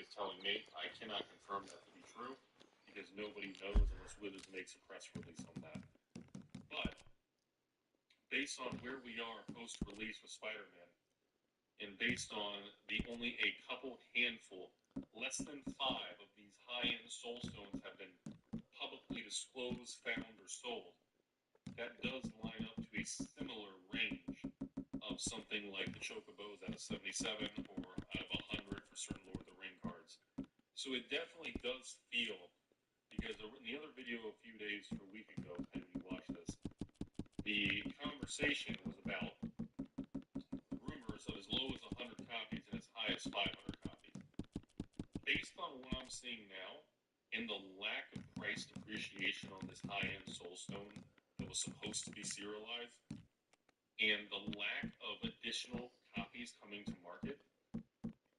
is telling me. I cannot confirm that to be true because nobody knows unless Withers makes a press release on that. But based on where we are post-release with Spider-Man, and based on the only a couple handful, less than 5 of these high-end Soul Stones have been publicly disclosed, found, or sold, that does line up to a similar range of something like the Chocobos out of 77 or out of 100 for certain Lord of the Ring cards. So it definitely does feel, because in the other video a few days or a week ago, when you watched this, the conversation was about rumors of as low as 100 copies and as high as 500 copies. Based on what I'm seeing now, and the lack of price depreciation on this high-end Soul Stone that was supposed to be serialized, and the lack of additional copies coming to market,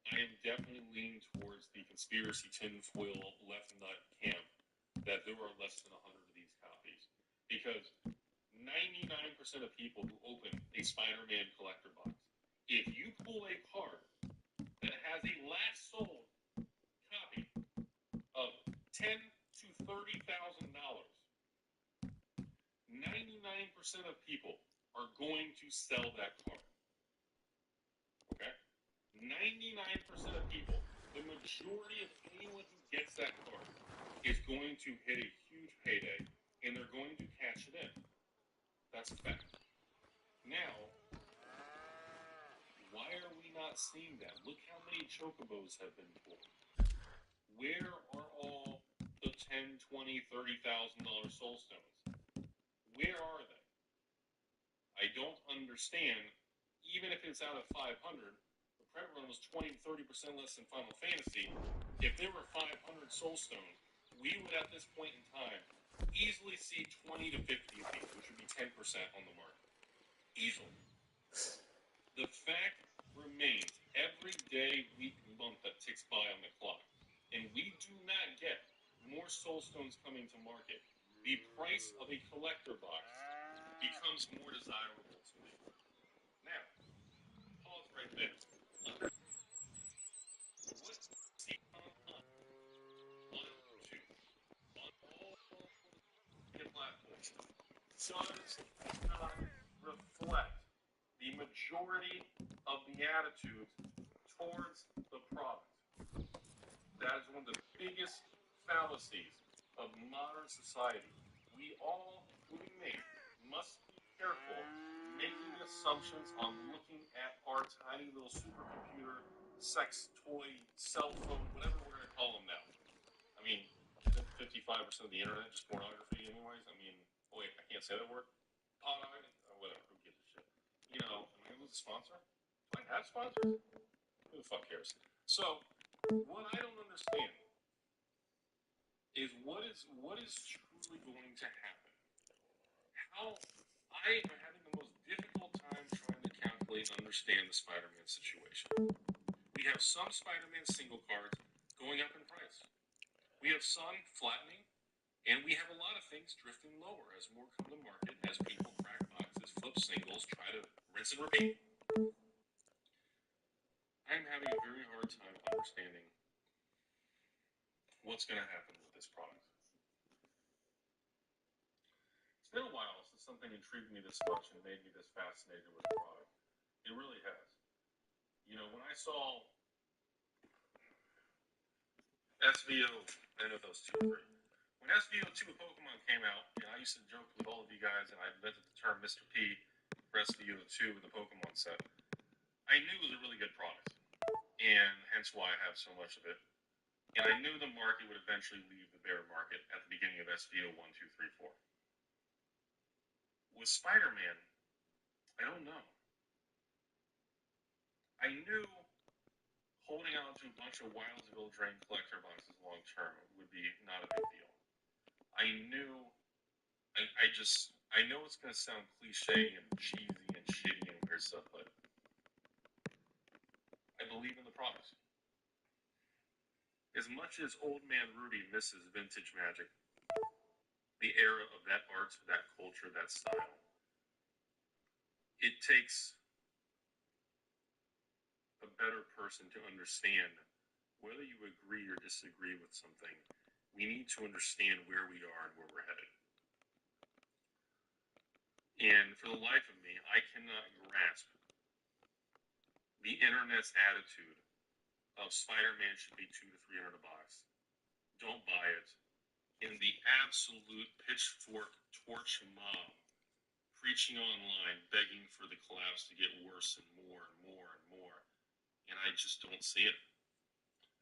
I am definitely leaning towards the conspiracy tinfoil left nut camp that there are less than 100 of these copies. Because 99% of people who open a Spider-Man collector box, if you pull a card that has a last sold copy of $10,000 to $30,000, 99% of people are going to sell that card. Okay? 99% of people, the majority of anyone who gets that card is going to hit a huge payday, and they're going to cash it in. That's a fact. Now, why are we not seeing that? Look how many Chocobos have been pulled. Where are all the $10,000, $20,000, $30,000 Soul Stones? Where are they? I don't understand. Even if it's out of 500, the print run was 20 to 30% less than Final Fantasy. If there were 500 Soul Stones, we would at this point in time easily see 20 to 50 of these, which would be 10% on the market. Easily. The fact remains, every day, week, month that ticks by on the clock, and we do not get more Soul Stones coming to market, the price of a collector box becomes more desirable to me. Now, pause right there. What see on YouTube, on all media platforms, does not reflect the majority of the attitudes towards the product. That is one of the biggest fallacies of modern society. We all, including me, must be careful making assumptions on looking at our tiny little supercomputer, sex toy, cell phone, whatever we're going to call them now. I mean, isn't 55% of the internet just pornography anyways? I mean, oh wait, I can't say that word? Pornography? Whatever, who gives a shit? You know, am I going to lose a sponsor? Do I have sponsors? Who the fuck cares? So, what I don't understand is what is truly going to happen. How I am having the most difficult time trying to calculate and understand the Spider-Man situation. We have some Spider-Man single cards going up in price. We have some flattening, and we have a lot of things drifting lower as more come to market, as people crack boxes, flip singles, try to rinse and repeat. I'm having a very hard time understanding what's going to happen with this product. It's been a while since something intrigued me this much and made me this fascinated with the product. It really has. You know, when I saw SVO, I know those 2 or 3. When SVO2 of Pokemon came out, and I used to joke with all of you guys, and I invented the term Mr. P for SVO2 with the Pokemon set, I knew it was a really good product, and hence why I have so much of it. And I knew the market would eventually leave the bear market at the beginning of SVO 1, 2, 3, 4. With Spider-Man, I don't know. I knew holding on to a bunch of Wildsville Drain collector boxes long term would be not a big deal. I knew, I know it's going to sound cliche and cheesy and shitty and weird stuff, but I believe in the product. As much as Old Man Rudy misses vintage Magic, the era of that art, that culture, that style, it takes a better person to understand whether you agree or disagree with something, we need to understand where we are and where we're headed. And for the life of me, I cannot grasp the internet's attitude of Spider-Man should be $200 to $300. Don't buy it. And the absolute pitchfork torch mob preaching online, begging for the collapse to get worse and more and more and more. And I just don't see it.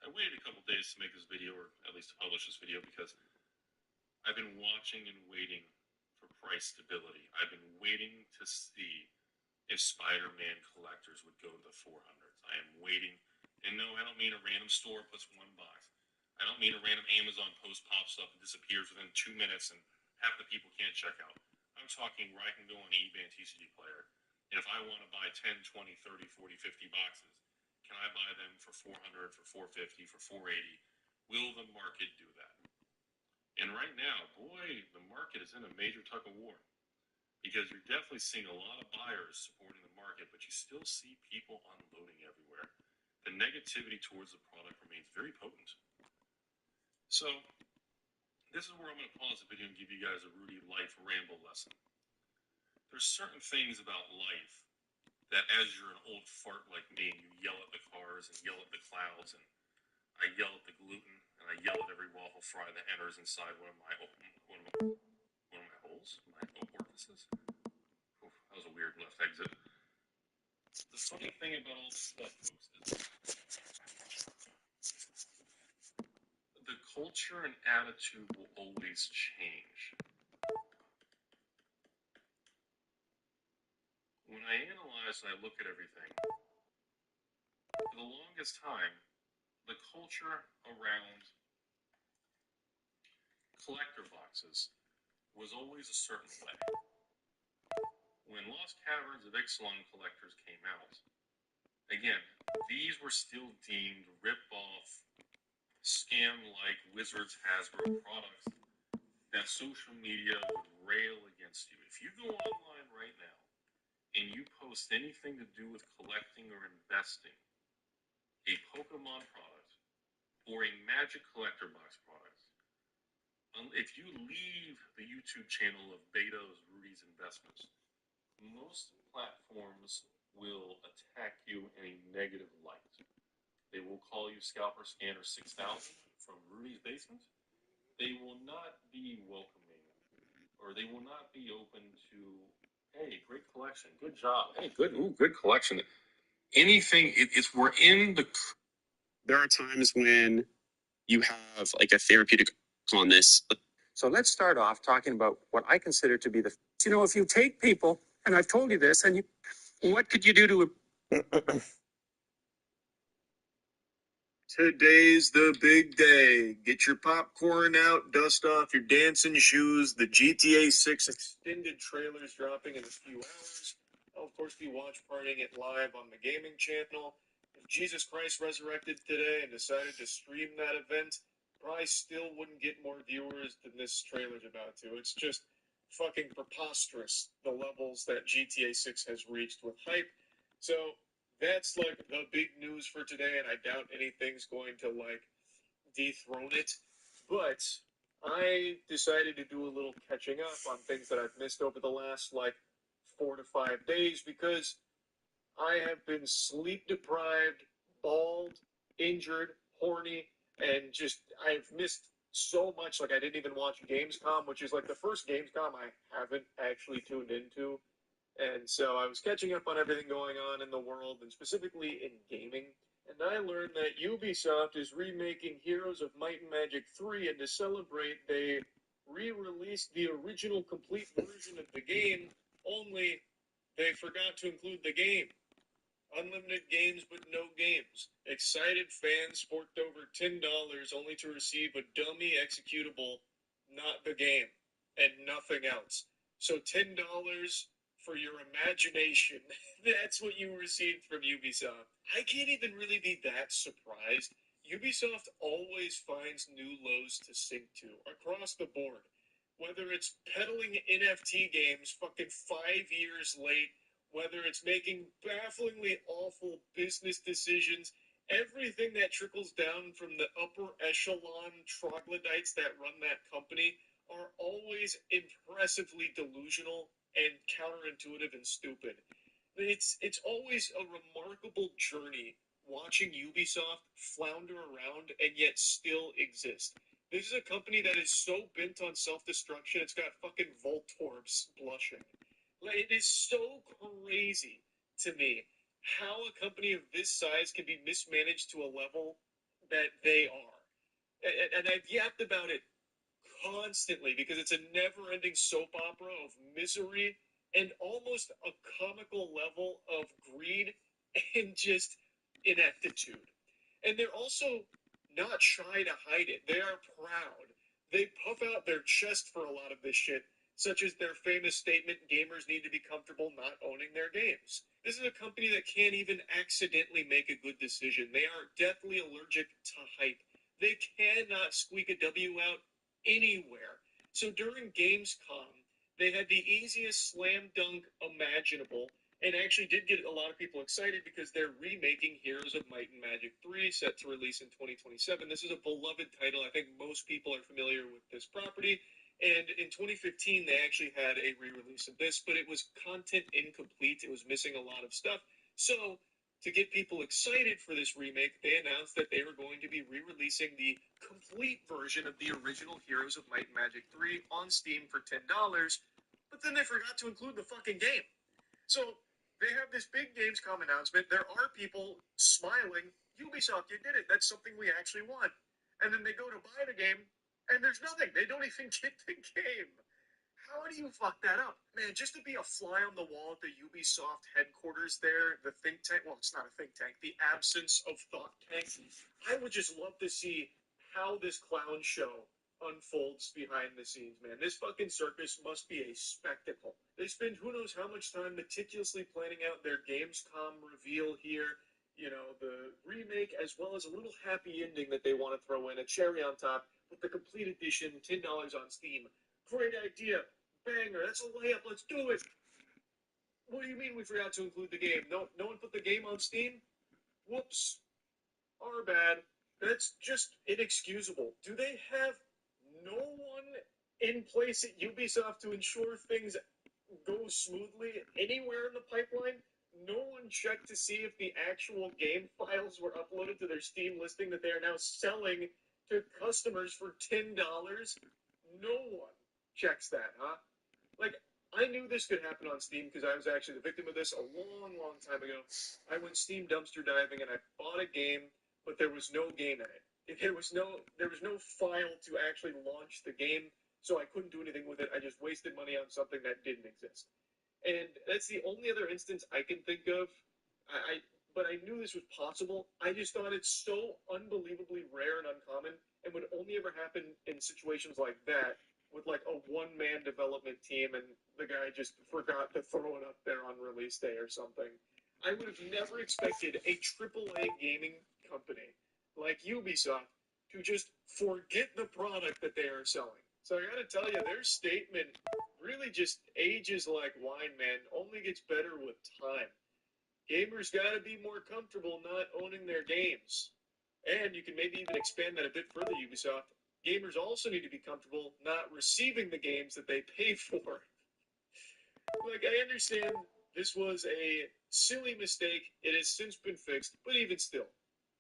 I waited a couple days to make this video, or at least to publish this video, because I've been watching and waiting for price stability. I've been waiting to see if Spider-Man collectors would go to the 400s. I am waiting. And no, I don't mean a random store puts one box. I don't mean a random Amazon post pops up and disappears within 2 minutes and half the people can't check out. I'm talking where I can go on eBay and TCG Player, and if I want to buy 10, 20, 30, 40, 50 boxes, can I buy them for 400, for 450, for 480? Will the market do that? And right now, boy, the market is in a major tug of war, because you're definitely seeing a lot of buyers supporting the market, but you still see people unloading everywhere. The negativity towards the product remains very potent. So, this is where I'm going to pause the video and give you guys a Rudy life ramble lesson. There's certain things about life that, as you're an old fart like me, and you yell at the cars and yell at the clouds, and I yell at the gluten, and I yell at every waffle fry that enters inside one of my holes, my orifices. Oof, that was a weird left exit. The funny thing about all this stuff, folks, is the culture and attitude will always change. When I analyze and I look at everything, for the longest time, the culture around collector boxes was always a certain way. When Lost Caverns of Ixalan collectors came out, again, these were still deemed rip-off, scam-like Wizards Hasbro products that social media would rail against you. If you go online right now and you post anything to do with collecting or investing a Pokemon product or a Magic Collector Box product, if you leave the YouTube channel of Beto's Rudy's Investments, most platforms will attack you in a negative light. They will call you Scalper Scanner 6000 from Rudy's Basement. They will not be welcoming, or they will not be open to, hey, great collection, good job, hey, good collection. Anything, we're in the. There are times when you have like a therapeutic on this. So let's start off talking about what I consider to be the. If you take people, and I've told you this, and what could you do to. Today's the big day. Get your popcorn out, dust off your dancing shoes. The GTA 6 extended trailer's dropping in a few hours. I'll, of course, be watch partying it live on the gaming channel. If Jesus Christ resurrected today and decided to stream that event, probably still wouldn't get more viewers than this trailer's about to. It's just fucking preposterous, the levels that GTA 6 has reached with hype. So that's like the big news for today, and I doubt anything's going to like dethrone it. But I decided to do a little catching up on things that I've missed over the last like 4 to 5 days, because I have been sleep deprived, bald, injured, horny, and just I've missed so much. Like I didn't even watch Gamescom, which is like the first Gamescom I haven't actually tuned into. And so I was catching up on everything going on in the world, and specifically in gaming. And I learned that Ubisoft is remaking Heroes of Might and Magic 3, and to celebrate, they re-released the original complete version of the game, only they forgot to include the game. Unlimited games, but no games. Excited fans forked over $10 only to receive a dummy executable, not the game, and nothing else. So $10 for your imagination. That's what you received from Ubisoft. I can't even really be that surprised. Ubisoft always finds new lows to sink to, across the board. Whether it's peddling NFT games fucking 5 years late, whether it's making bafflingly awful business decisions everything that trickles down from the upper echelon troglodytes that run that company are always impressively delusional and counterintuitive and stupid. It's always a remarkable journey watching Ubisoft flounder around and yet still exist. This is a company that is so bent on self-destruction, it's got fucking Voltorbs blushing. Like, it is so crazy to me how a company of this size can be mismanaged to a level that they are. And I've yapped about it constantly because it's a never-ending soap opera of misery and almost a comical level of greed and just ineptitude. And they're also not shy to hide it. They are proud. They puff out their chest for a lot of this shit, such as their famous statement, gamers need to be comfortable not owning their games. This is a company that can't even accidentally make a good decision. They are deathly allergic to hype. They cannot squeak a W out anywhere. So during Gamescom, they had the easiest slam dunk imaginable and actually did get a lot of people excited because they're remaking Heroes of Might and Magic 3, set to release in 2027. This is a beloved title. I think most people are familiar with this property. And in 2015, they actually had a re-release of this, but it was content incomplete. It was missing a lot of stuff. So, to get people excited for this remake, they announced that they were going to be re-releasing the complete version of the original Heroes of Might and Magic 3 on Steam for $10, but then they forgot to include the fucking game. So, they have this big Gamescom announcement. There are people smiling. Ubisoft, you did it. That's something we actually want. And then they go to buy the game, and there's nothing. They don't even get the game. How do you fuck that up? Man, just to be a fly on the wall at the Ubisoft headquarters there, the think tank, well, it's not a think tank, the absence of thought tank, I would just love to see how this clown show unfolds behind the scenes, man. This fucking circus must be a spectacle. They spend who knows how much time meticulously planning out their Gamescom reveal here, you know, the remake, as well as a little happy ending that they want to throw in, a cherry on top, with the complete edition, $10 on Steam. Great idea. Banger. That's a layup. Let's do it. What do you mean we forgot to include the game? No one put the game on Steam? Whoops. Our bad. That's just inexcusable. Do they have no one in place at Ubisoft to ensure things go smoothly anywhere in the pipeline? No one checked to see if the actual game files were uploaded to their Steam listing that they are now selling to customers for $10? No one checks that, huh? Like, I knew this could happen on Steam because I was actually the victim of this a long, long time ago. I went Steam dumpster diving and I bought a game, but there was no game in it. There was no file to actually launch the game, so I couldn't do anything with it. I just wasted money on something that didn't exist. And that's the only other instance I can think of. But I knew this was possible. I just thought it's so unbelievably rare and uncommon and would only ever happen in situations like that with like a one-man development team and the guy just forgot to throw it up there on release day or something. I would have never expected a AAA gaming company like Ubisoft to just forget the product that they are selling. So I gotta tell you, their statement really just ages like wine, man. Only gets better with time. Gamers gotta be more comfortable not owning their games. And you can maybe even expand that a bit further, Ubisoft. Gamers also need to be comfortable not receiving the games that they pay for. Like, I understand this was a silly mistake. It has since been fixed, but even still,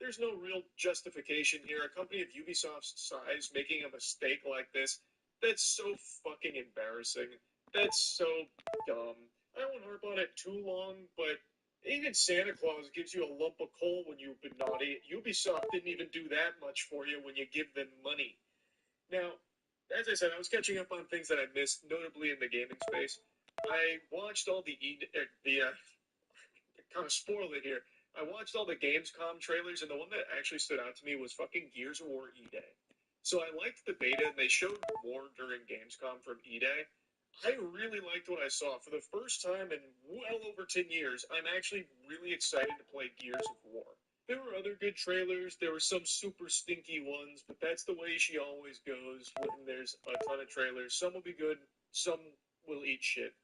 there's no real justification here. A company of Ubisoft's size making a mistake like this, that's so fucking embarrassing. That's so dumb. I won't harp on it too long, but even Santa Claus gives you a lump of coal when you've been naughty. Ubisoft didn't even do that much for you when you give them money. Now, as I said, I was catching up on things that I missed, notably in the gaming space. I watched all kind of spoil it here. I watched all the Gamescom trailers, and the one that actually stood out to me was fucking Gears of War E-Day. So I liked the beta, and they showed more during Gamescom from E-Day. I really liked what I saw. For the first time in well over 10 years, I'm actually really excited to play Gears of War. There were other good trailers. There were some super stinky ones, but that's the way she always goes when there's a ton of trailers. Some will be good, some will eat shit.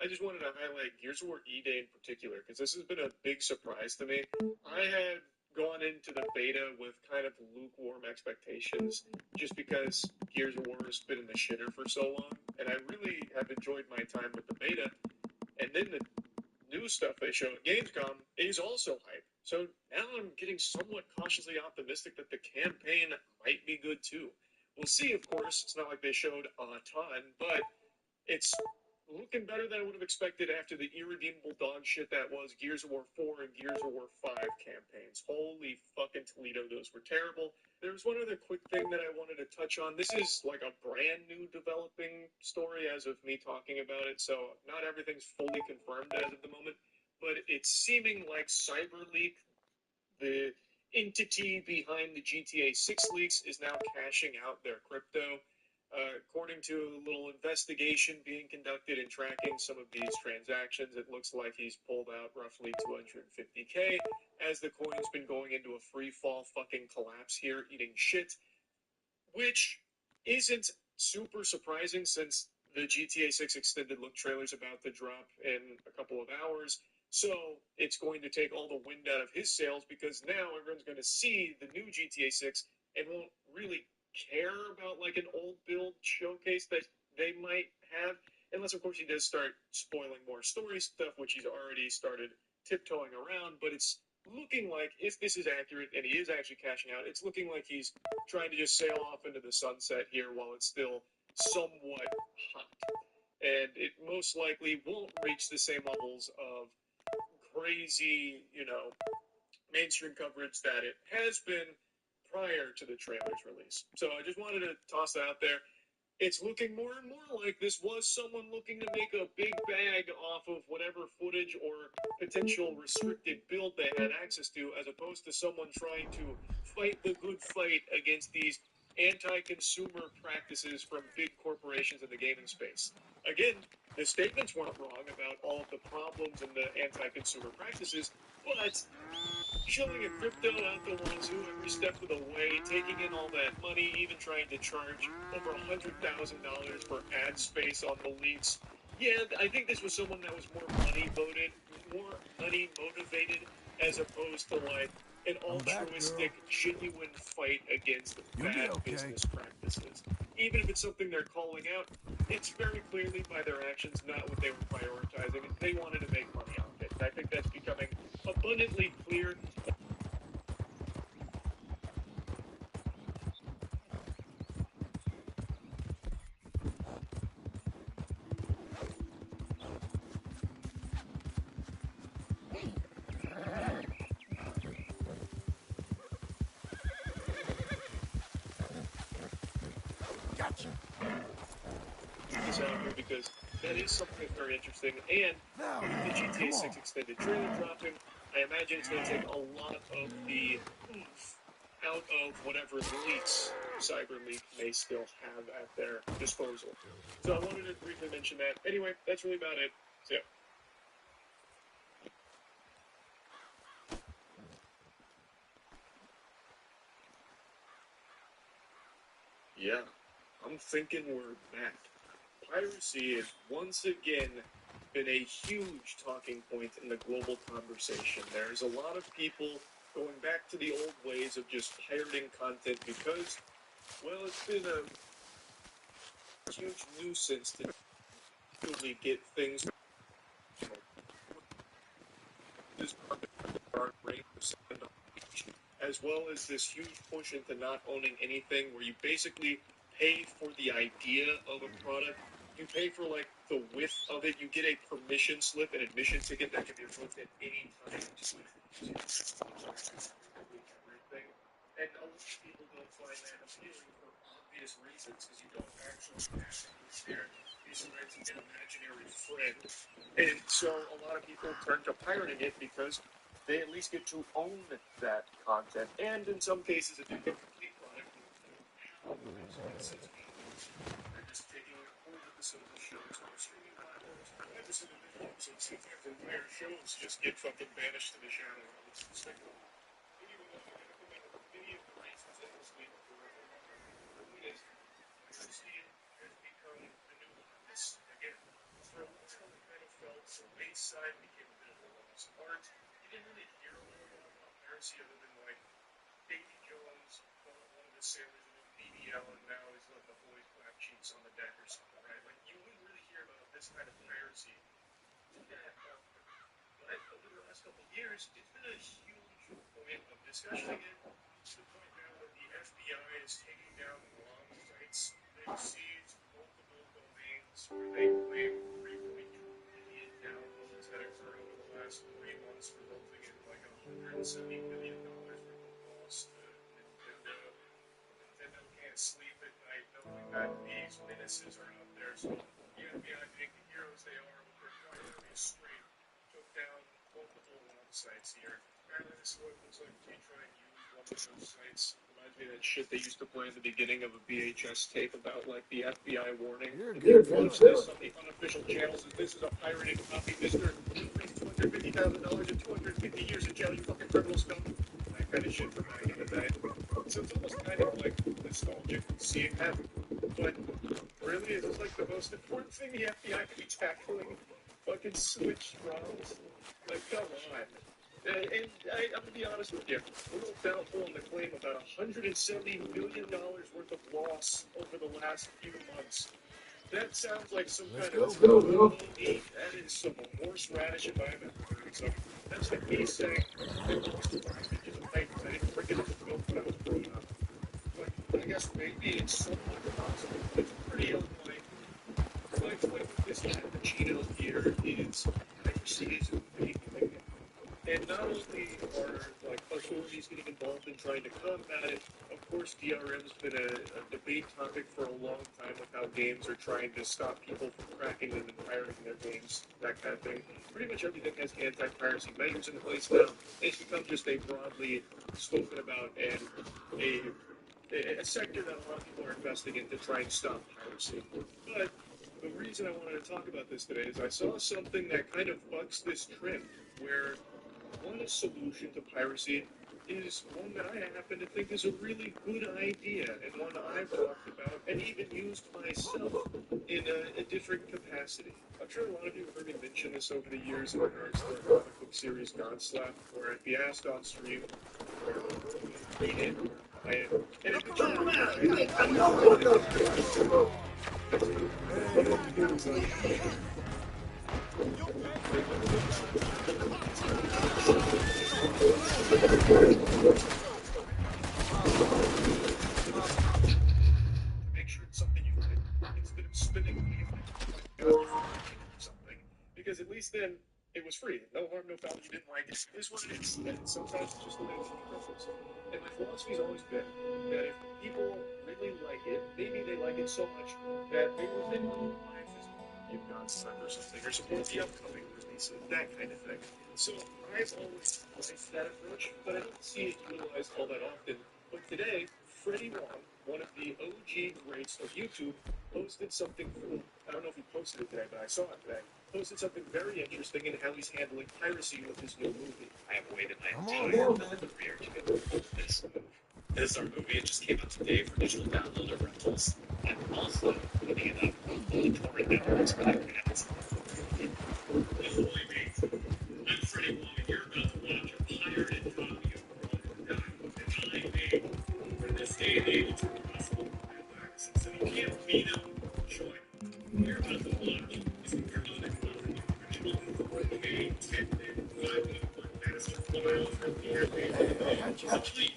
I just wanted to highlight Gears of War E-Day in particular, because this has been a big surprise to me. I had gone into the beta with kind of lukewarm expectations just because Gears of War has been in the shitter for so long, and I really have enjoyed my time with the beta. And then the new stuff they show at Gamescom is also hype. So now I'm getting somewhat cautiously optimistic that the campaign might be good too. We'll see, of course. It's not like they showed a ton, but it's looking better than I would have expected after the irredeemable dog shit that was Gears of War 4 and Gears of War 5 campaigns. Holy fucking Toledo, those were terrible. There was one other quick thing that I wanted to touch on. This is like a brand new developing story as of me talking about it, so not everything's fully confirmed as of the moment, but it's seeming like CyberLeak, the entity behind the GTA 6 leaks, is now cashing out their crypto. According to a little investigation being conducted and tracking some of these transactions, it looks like he's pulled out roughly 250K as the coin's been going into a free fall fucking collapse here, eating shit, which isn't super surprising since the GTA 6 extended look trailer's about to drop in a couple of hours. So it's going to take all the wind out of his sails because now everyone's going to see the new GTA 6 and won't really care about like an old build showcase that they might have, unless of course he does start spoiling more story stuff, which he's already started tiptoeing around. But it's looking like, if this is accurate and he is actually cashing out, it's looking like he's trying to just sail off into the sunset here while it's still somewhat hot. And it most likely won't reach the same levels of crazy, mainstream coverage that it has been prior to the trailer's release. So I just wanted to toss that out there. It's looking more and more like this was someone looking to make a big bag off of whatever footage or potential restricted build they had access to, as opposed to someone trying to fight the good fight against these anti-consumer practices from big corporations in the gaming space. Again, the statements weren't wrong about all of the problems and the anti-consumer practices, but showing a crypto out the wazoo every step of the way, taking in all that money, even trying to charge over $100,000 for ad space on the leaks. Yeah, I think this was someone that was more more money motivated, as opposed to like an altruistic, genuine fight against bad business practices. Even if it's something they're calling out, it's very clearly by their actions not what they were prioritizing. They wanted to make money off it. And I think that's becoming abundantly clear. Gotcha. This out here because that is something very interesting. And with the GTA 6 extended trailer dropping, I imagine it's going to take a lot of the oomph out of whatever leaks CyberLeak may still have at their disposal. So I wanted to briefly mention that. Anyway, that's really about it. So, yeah, I'm thinking we're back. Piracy has once again been a huge talking point in the global conversation. There's a lot of people going back to the old ways of just pirating content because, well, it's been a huge nuisance to really get things. As well as this huge push into not owning anything, where you basically pay for the idea of a product. You pay for like the width of it. You get a permission slip, an admission ticket that can be revoked at any time. Everything. And a lot of people don't find that appealing for obvious reasons, because you don't actually have to be there. These are an imaginary friend. And so a lot of people turn to pirating it because they at least get to own that content. And in some cases, if you get a complete product, they're just taking hold of the simple shows or streaming platforms. Every single video, so sometimes entire shows just get fucking banished to the shadow. It's despicable. Even though they're going to come out with many of the reasons that this lead forever. The point is, piracy has become the new hotness again. For a while, it kind of felt the Wayside became a bit of a lost art. You didn't really hear a lot about piracy other than like the sailors in BBL, and now he's let the boys black cheeks on the deck or something, right? Like, you wouldn't really hear about this kind of piracy that often. But over the last couple of years, it's been a huge point of discussion again, to the point now that the FBI is taking down long sites. They've seized multiple domains where they claim 3.2 million downloads that occurred over the last 3 months, resulting in like $170 million worth of loss to Nintendo. Nintendo can't sleep at night knowing that these witnesses are out there. So the FBI, being the heroes they are, with their primary straight, took down multiple sites here. Apparently, this is what it looks like when you try and use one of those sites. Reminds me of that shit they used to play in the beginning of a VHS tape about like the FBI warning. If you watch this on the unofficial channels, if this is a pirated copy, Mister, you face $250,000 and 250 years in jail, you fucking criminal scum. That kind of shit from back in the day. So it's almost kind of like nostalgic seeing that. But really, is this like the most important thing the FBI could be tackling? Fucking switch throttles? Like, come on. And I'm gonna be honest with you, a little doubtful on the claim about $170 million worth of loss over the last few months. That sounds like some kind of meat. That is some horseradish if I've ever heard. So that's like me saying, just a pipe. I didn't bring it up to milk when I was growing up. But I guess maybe it's somewhat possible. It's pretty unlikely. My point with this cappuccino here is piracy is a big thing. And not only are like authorities getting involved in trying to combat it, of course DRM's been a debate topic for a long time with how games are trying to stop people from cracking them and pirating their games, that kind of thing. Pretty much everything has anti-piracy measures in place now. It's become just a broadly spoken about and a sector that a lot of people are investing in to try and stop piracy. But the reason I wanted to talk about this today is I saw something that kind of bucks this trend, where one solution to piracy is one that I happen to think is a really good idea, and one I've talked about and even used myself in a different capacity. I'm sure a lot of you have heard me mention this over the years in regards to the comic book series Godslap, where I'd be asked on stream, read it, buy it, and make sure it's something you like, instead of spending money on something, because at least then it was free. No harm, no foul. You didn't like it. It is what it is. And sometimes it's just the way it's preference. And my philosophy's always been that if people really like it, maybe they like it so much that they will then go buy physical copy of Godslap or something, or support the upcoming releases, that kind of thing. So I've always liked that approach, but I don't see it utilized all that often. But today, Freddie Wong, one of the OG greats of YouTube, posted something cool. I don't know if he posted it today, but I saw it today. Posted something very interesting in how he's handling piracy with his new movie. I have waited my entire career to get this move. This is our movie. It just came out today for digital download or rentals. I'm also putting it up on the torrent networks for that pronounce. Ahoy, mates. I'm Freddie Wong, and you're about to watch a pirated copy of World War that I made. In this day and age, it's impossible to find access, and you can't beat them. Join. You're about to watch is a comic copy of the original movie, 10-minute, 5-minute master file from the airplane. Please.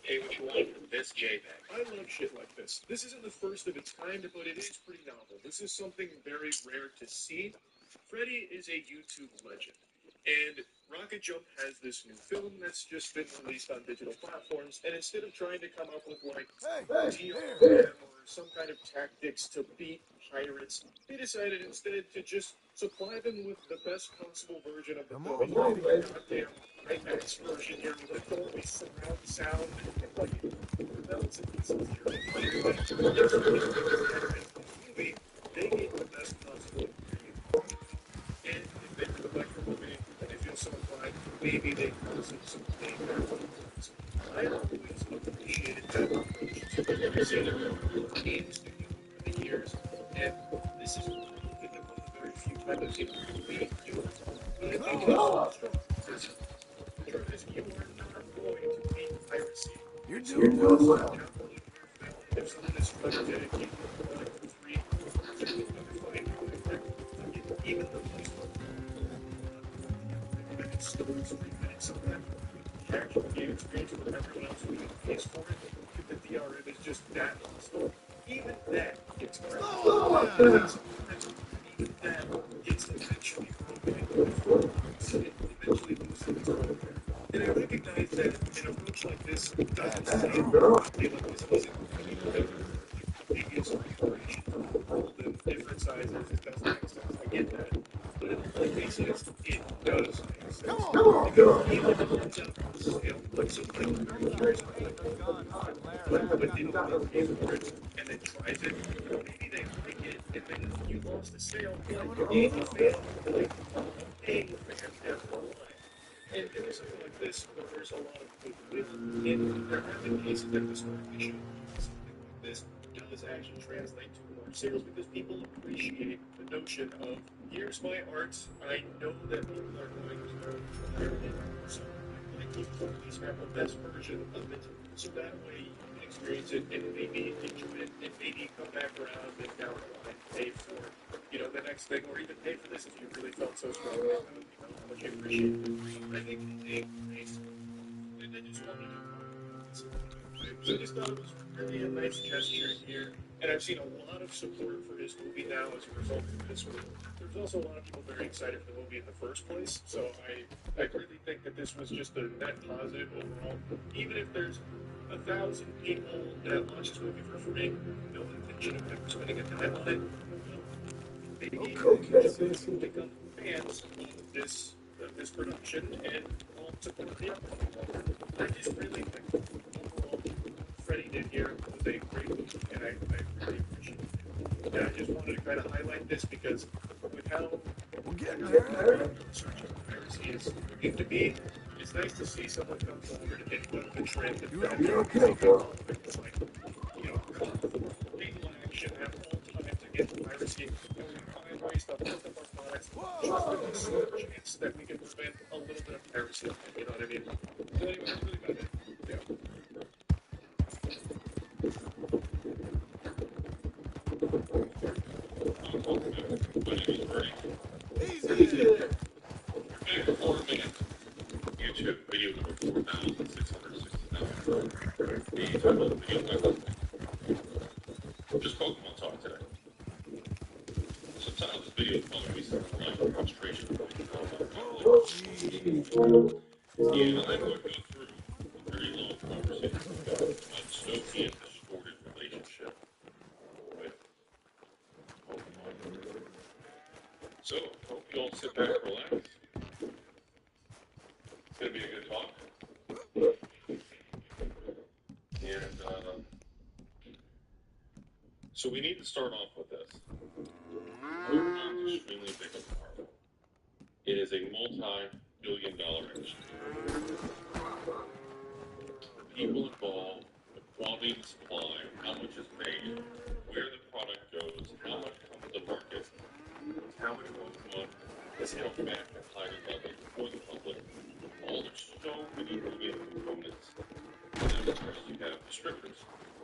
Hey, what you want from this JPEG? I love shit like this. This isn't the first of its kind, but it is pretty novel. This is something very rare to see. Freddie is a YouTube legend, and Rocket Jump has this new film that's just been released on digital platforms, and instead of trying to come up with like DRM or some kind of tactics to beat pirates, they decided instead to just supply them with the best possible version of the film. Goddamn IMAX version here with the Dolby surround sound, like bells and whistles here. Movie, they get the best possible experience. And if they really like the movie and they feel so inclined, maybe they can listen to some things. I always appreciated that approach to the games over the years, this is one of the very few times I've seen a really do it. But I think it also strong because Curtis, you are not going to beat piracy. You're doing well. If someone is trying to dedicate their product for free, they're going to find you. Even the police stores 3 minutes of that actual game experience where everyone else who pays for it, if the DRM is just that in the store, even that gets credit. Even that gets eventually broken. Eventually loses. And I recognize that an approach like this doesn't sound like this isn't previous operation for all the different sizes. It doesn't make sense. I get that. But in all cases, it does make sense. Because even if it ends up on sale, like somebody very curious about it, but they don't pay for it and then tries it, maybe they like it and then you lost the sale. Like, you failed. Like, paying fan after a while. And with something like this, there's a lot of goodwill, and there have been cases that historically show something like this does actually translate to more sales because people appreciate the notion of here's my art. I know that people are going to admire it, so I like to at least have the best version of it, so that way you can experience it and maybe enjoy it and maybe come back around and down the line pay for the next thing, or even pay for this if you really felt so strongly about how much you appreciate it. I think they and I just wanted to I just thought it was really a nice gesture here, and I've seen a lot of support for his movie now as a result of this. There's also a lot of people very excited for the movie in the first place, so I really think that this was just a net positive overall. Even if there's 1,000 people that watch this movie for free, no intention of ever spending a dime on it, maybe become fans of this production and all support the other. I just really think overall Freddie did here was a great movie, and I really appreciate it. And I just wanted to kind of highlight this because with how search of piracy is looking to be, it's nice to see someone come forward and buck the trend and like, legal action at all times against piracy, and we find ways to hold up our products just with this chance that we can prevent a little bit of piracy. You know what I mean? So anyway, that's really about it. Yeah. YouTube video number 4,669. Just Pokemon talk today. Sometimes this video is probably wasted on line frustration. And I'm going to go through a very long conversation about a dystopian, distorted relationship with Pokemon. So, hope you all sit back and relax. It's going to be a good talk. And, so we need to start off with this. Pokemon is extremely big and powerful. It is a multi-billion-dollar industry. The people involved, the quality and supply, how much is made, where the product goes, how much comes to market, how much Pokemon is held back at higher levels for the public. All there's so many moving components. And then, of course, you have distributors.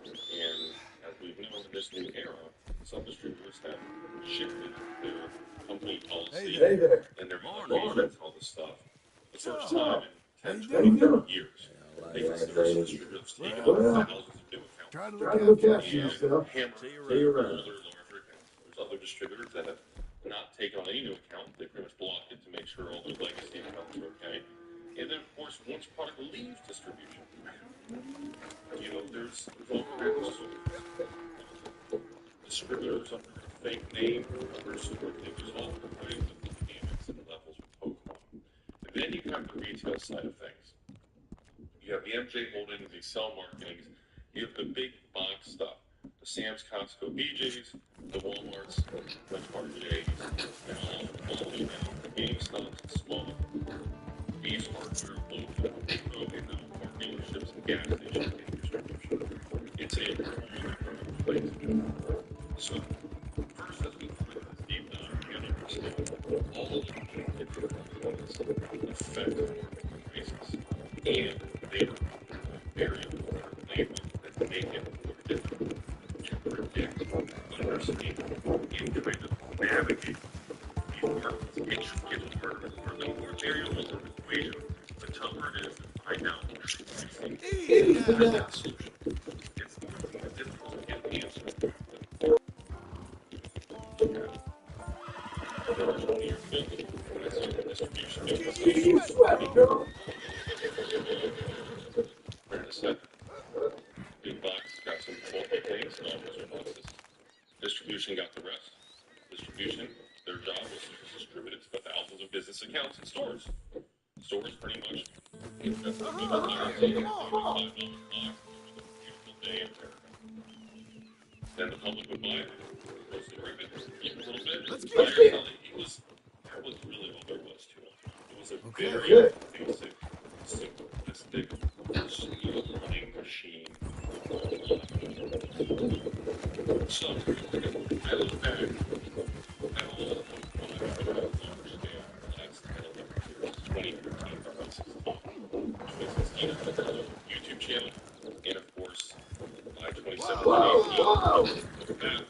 And as we've known in this new era, some distributors have shifted their company policy and their operations, all this stuff. The first time in 10, 20 years, they consider some distributors taking on thousands of new accounts. Try to look after And yourself. hammer older, larger accounts. There's other distributors that have not taken on any new account. They pretty much blocked it to make sure all their legacy accounts are okay. And then, of course, once product leaves distribution, there's all kinds of distributors under a fake name, other sort of things. There's all kinds of dynamics and levels with Pokemon. And then you have the retail side of things. You have the MJ Holdings, the Excel Marketings. You have the big box stuff. The Sam's, Costco, BJ's, the Walmarts, the Target, and all the GameStops, small. These hardware, local, car dealerships, and gas stations and distribution. It's a whole different place. So, first, let's go through all of them affect prices, and they are variable labor that make it more difficult to predict, understand, and kind of navigate these markets. It just gets harder and harder. The more variables in the equation, the tougher it is to find out which pricing has that solution. It's more difficult to get an answer. Big box got some bulky things, non-user boxes. Distribution got the rest. Distribution, their job was to distribute it to the thousands of business accounts and stores. Stores pretty much invest in people guaranteed $5 box. It was a beautiful day in America. Then the public would buy it, roast the ribbon, eat a little bit. That was really all there was to it. It was a very basic, simplistic, running machine. So, I look back at all of what I've been trying to understand the last 10, 11 years, 2013, 2016, 2016, YouTube channel, and of course, by 2017, 18, the bathroom,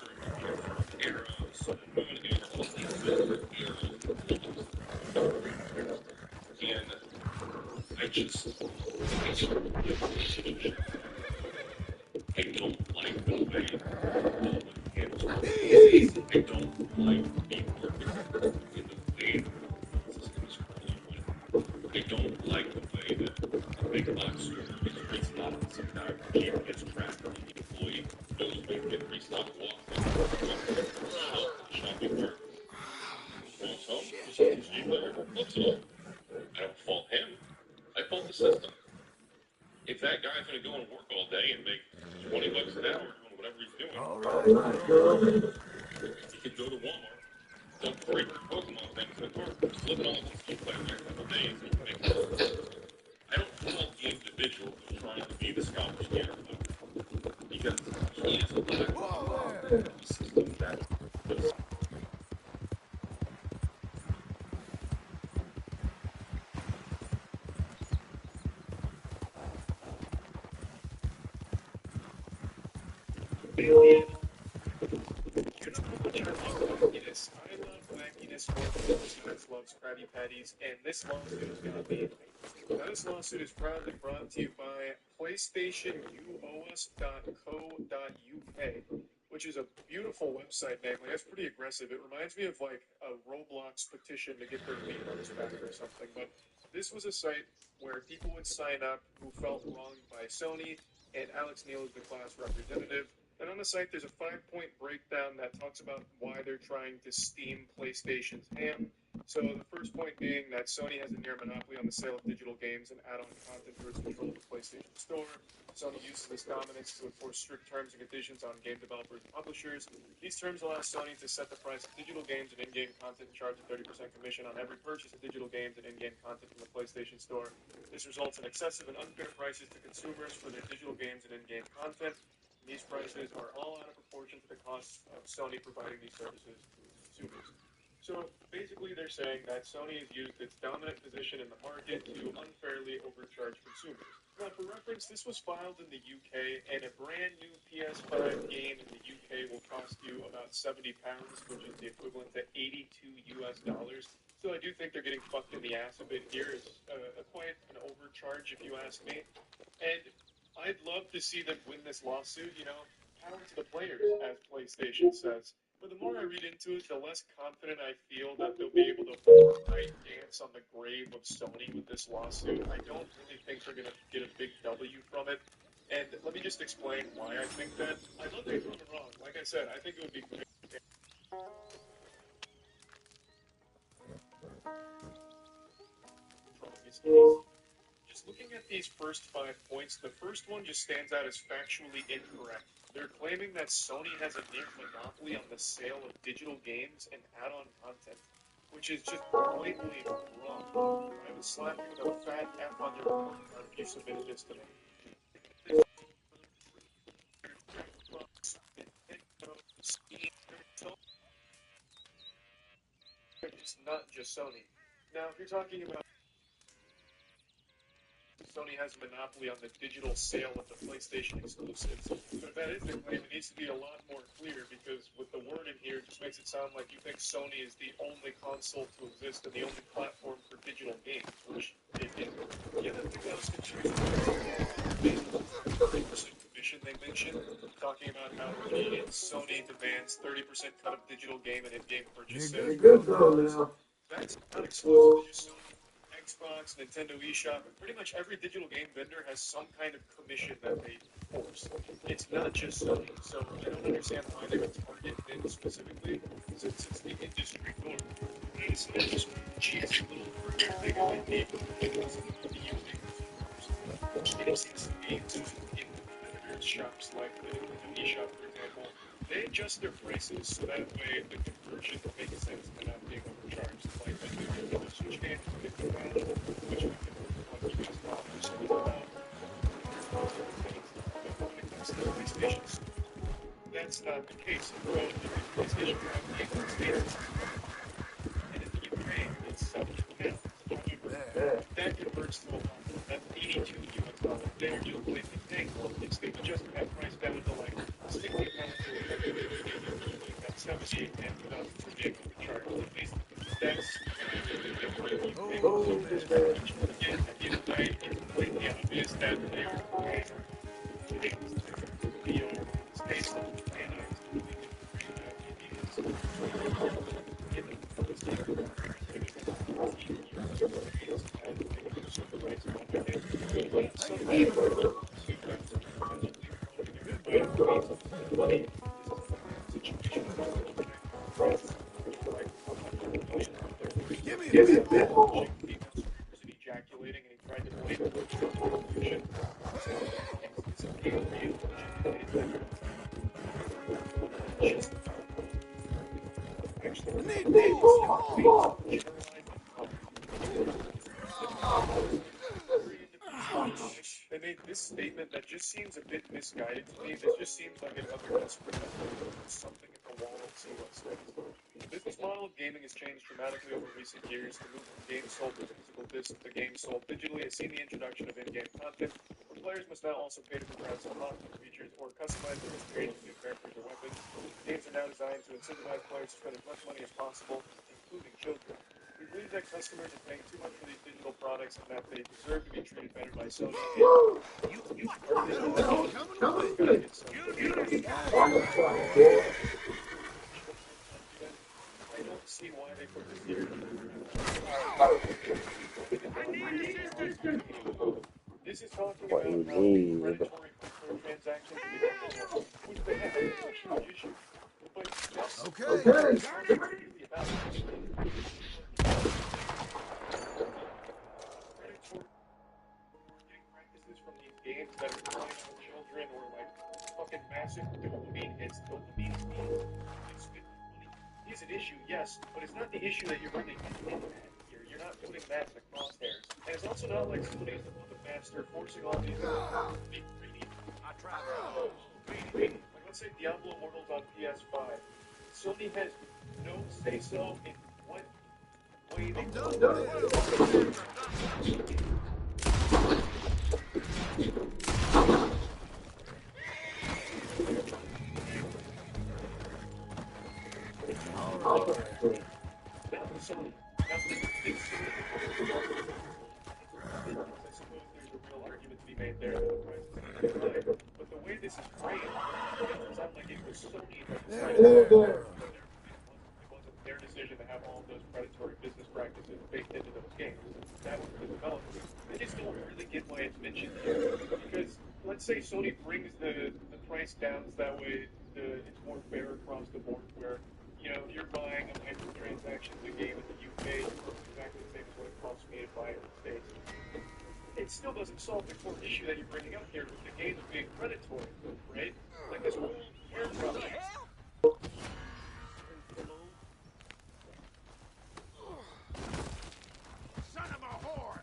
arrows, sun and moon hammer, all these different eras and buildings. And I just I don't like the way Baldwin handles marketing. I don't like the marketing in the way the system is currently running. I don't like the way that the big box store is restocking some guy with GPS tracker and the employee knows when to get restocked, walks in, shopping cart, goes home, puts on his Jeep there, flips it all. I don't fault him. I fault the system. If that guy's going to go and work all day and make $20 an hour doing whatever he's doing, he could go to Walmart, dump 300 Pokemon things in a cart, flip it all and keep playing the next couple of days, and he can make money. I don't fault the individual who's trying to be the Scottish Terrifier, because he is a lack of the system that does. Alien. You know how much I love wackiness. I love wackiness more than most guys loves Krabby Patties, and this lawsuit is going to be. Now, this lawsuit is proudly brought to you by PlayStationUOS.co.uk, which is a beautiful website name. Like, that's pretty aggressive. It reminds me of like a Roblox petition to get their Wiimotes back or something. But this was a site where people would sign up who felt wronged by Sony, and Alex Neil is the class representative. And on the site, there's a 5-point breakdown that talks about why they're trying to steam PlayStation's hand. So the first point being that Sony has a near monopoly on the sale of digital games and add-on content through its control of the PlayStation Store. Sony uses this dominance to enforce strict terms and conditions on game developers and publishers. These terms allow Sony to set the price of digital games and in-game content and charge a 30% commission on every purchase of digital games and in-game content from the PlayStation Store. This results in excessive and unfair prices to consumers for their digital games and in-game content. These prices are all out of proportion to the costs of Sony providing these services to consumers. So basically, they're saying that Sony has used its dominant position in the market to unfairly overcharge consumers. Now, for reference, this was filed in the UK, and a brand new PS5 game in the UK will cost you about £70, which is the equivalent to $82 US. So I do think they're getting fucked in the ass a bit here. It's quite an overcharge, if you ask me. And I'd love to see them win this lawsuit, power to the players, as PlayStation says. But the more I read into it, the less confident I feel that they'll be able to dance on the grave of Sony with this lawsuit. I don't really think they're going to get a big W from it. And let me just explain why I think that. I'd love to be proven wrong. Like I said, I think it would be great. Just looking at these first 5 points, the first one just stands out as factually incorrect. They're claiming that Sony has a near monopoly on the sale of digital games and add-on content, which is just blatantly wrong. I would slap you with a fat F on your report card if you submitted this to me. not just Sony. Now, if you're talking about Sony has a monopoly on the digital sale of the PlayStation exclusives. But if that is the claim, it needs to be a lot more clear because with the word in here, it just makes it sound like you think Sony is the only console to exist and the only platform for digital games, which it isn't. The other thing that was confusing is the 30% commission they mentioned, talking about how Sony demands 30% cut of digital game and in-game purchases. That's not exclusive to just Sony. Xbox, Nintendo eShop, and pretty much every digital game vendor has some kind of commission that they force. It's not just Sony, so I don't understand why they would target them specifically, since it's the industry norm. I decided just cheesy little further thing I need because of the using consumers. It seems to be in competitors' shops like the Nintendo eShop, for example, they adjust their prices so that way the conversion makes sense and not being overcharged. Like when the Nintendo Switch game is $50, which we can talk to you guys about, when it comes to the PlayStation, that's not the case. So the PlayStation 5 game in the States and in the UK, it's £70. However, that converts to a lot. That's 82 US dollars. They're just blatantly saying, well, if they adjust that price down to like £60, that's 70 and without being overcharged. At least that's again, at the end of the day, it's completely obvious that they are space and ejaculating and he tried to blame it on pollution. They made this statement that just seems a bit misguided to me. This just seems like another desperate effort to put something in the wall and see what sticks. The business model of gaming has changed dramatically over recent years. The move from games sold with physical discs to games sold digitally has seen the introduction of in-game content, where players must now also pay to progress some popular features or customize their experience with new characters or weapons. Games are now designed to incentivize players to spend as much money as possible, including children. We believe that customers are paying too much for these digital products and that they deserve to be treated better by Sony. I don't see why they put this here. This is talking about how predatory transactions become which they have. It's a huge issue. But that's practices from these games that are playing with children or like fucking massive dopamine hits. Dopamine is an issue, yes, but it's not the issue that you're really getting at here. You're not putting that in the crosshairs. And it's also not like Sony is the puppet master forcing all these big greedy. Like let's say Diablo Immortals on PS5. Sony has no say so in what way they made there. But the way this is framed, it doesn't sound like it was Sony that decided it wasn't their decision to have all of those predatory business practices baked into those games. That was the developers. I just don't really get why it's mentioned here. Because let's say Sony brings the price down so that way it's more fair across the board where, you know, if you're buying a microtransaction in the game in the UK, it's exactly the same as what it costs me to buy it in the States. It still doesn't solve the core issue that you're bringing up here with the games being predatory, right? Like this whole Son of a whore!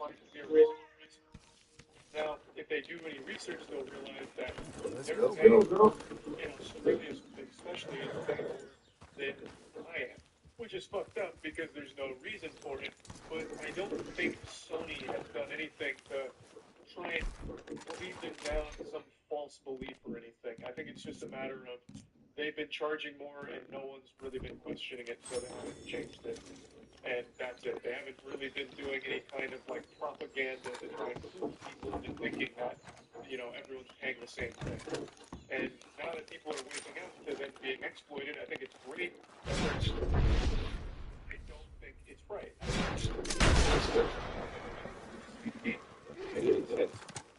why their race is racist. Now, if they do any research, they'll realize that Let's they're go. paying, in Australia especially, is paying more than I am, which is fucked up because there's no reason for it. But I don't think Sony has done anything to try and lead them down some false belief or anything. I think it's just a matter of they've been charging more and no one's really been questioning it, so they haven't changed it. And that's it. They haven't really been doing any kind of like propaganda to try and fool people into thinking that, everyone's paying the same thing. And now that people are waking up to them being exploited, I think it's great that I don't think it's right.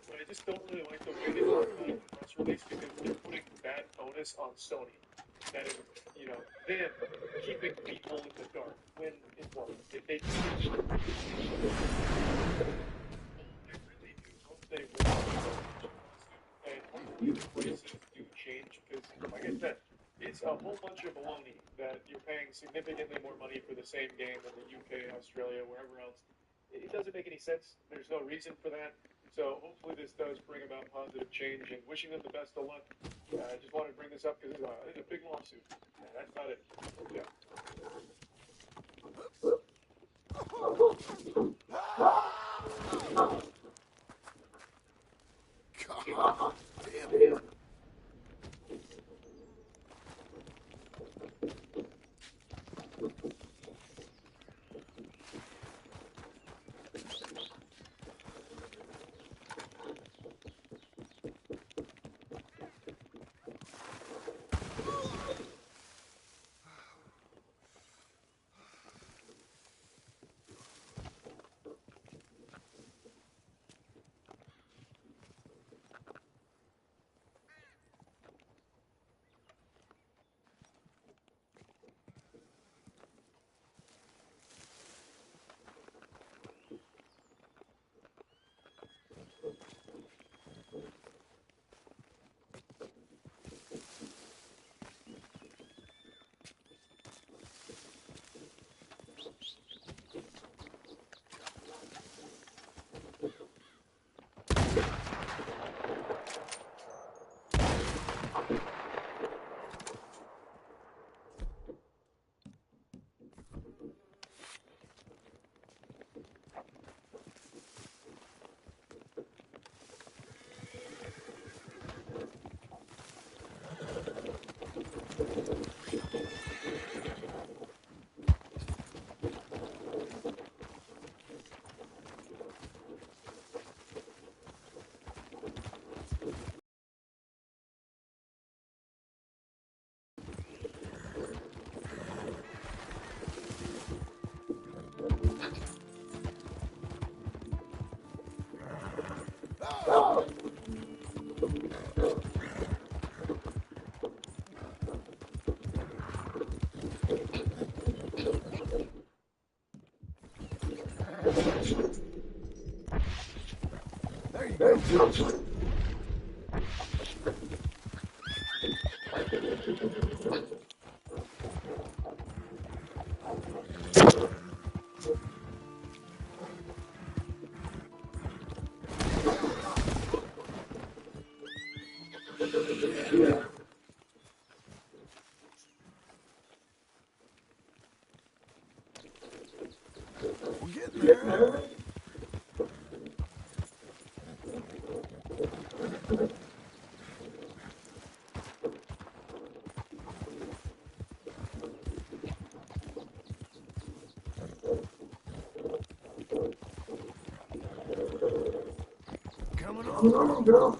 But I just don't really like the way they talk about it in the press release because they're putting that onus on Sony. That is, them keeping people in the dark when it wasn't. If they did, I really do hope they will. And hopefully the prices do change because, like I said, it's a whole bunch of baloney that you're paying significantly more money for the same game in the UK, Australia, wherever else. It doesn't make any sense. There's no reason for that. So hopefully this does bring about positive change and wishing them the best of luck. I just wanted to bring this up because it's a big lawsuit. And that's about it. Yeah. God damn it. There you go. We're getting there. Coming on, girl.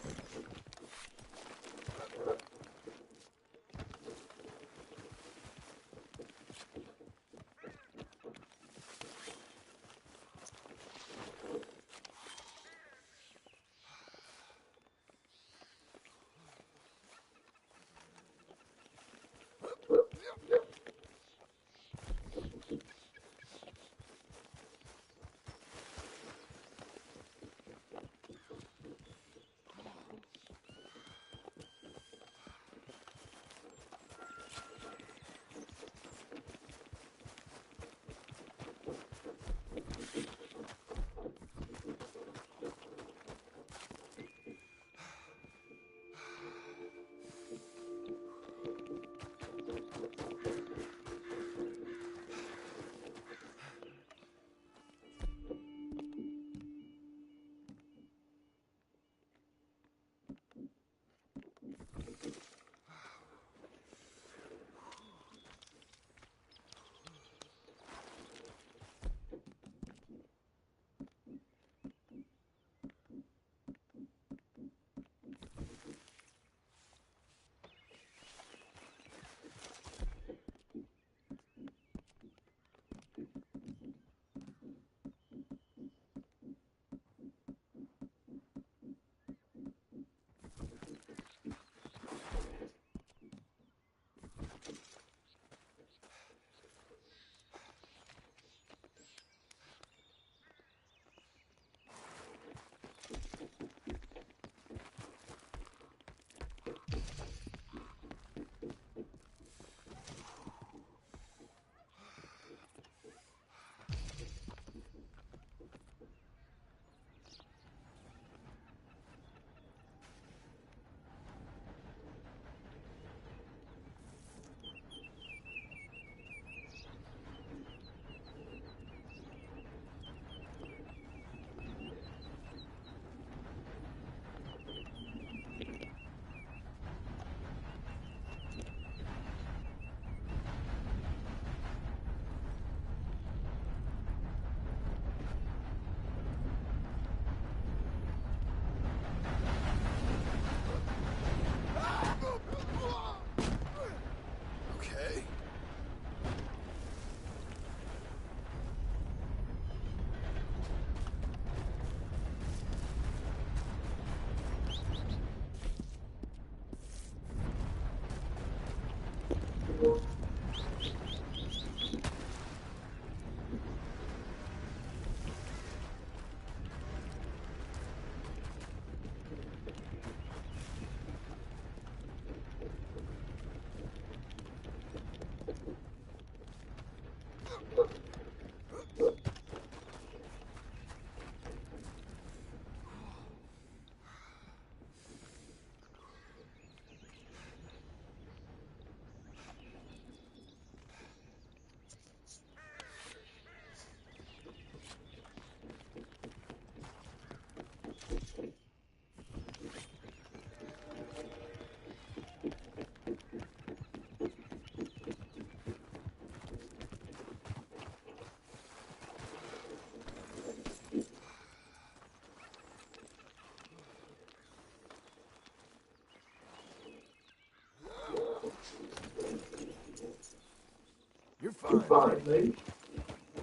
You're You're fine, fine, lady. lady.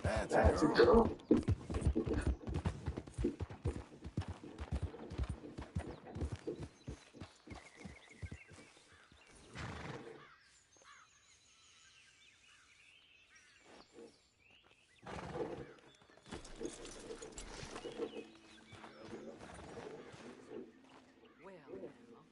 That's a That's a girl. girl. Well, now.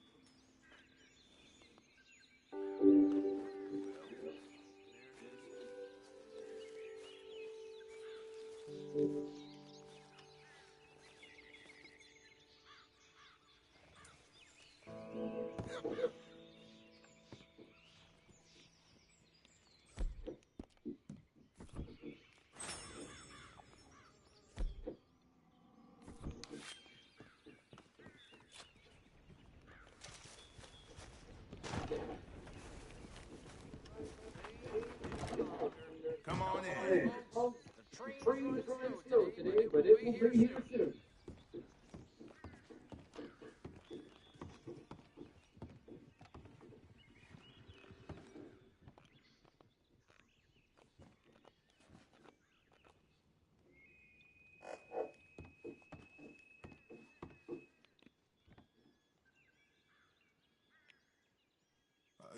Come on in. Folks, the train's Train's running running slow slow today, today, but but it it will will be be here here soon. soon.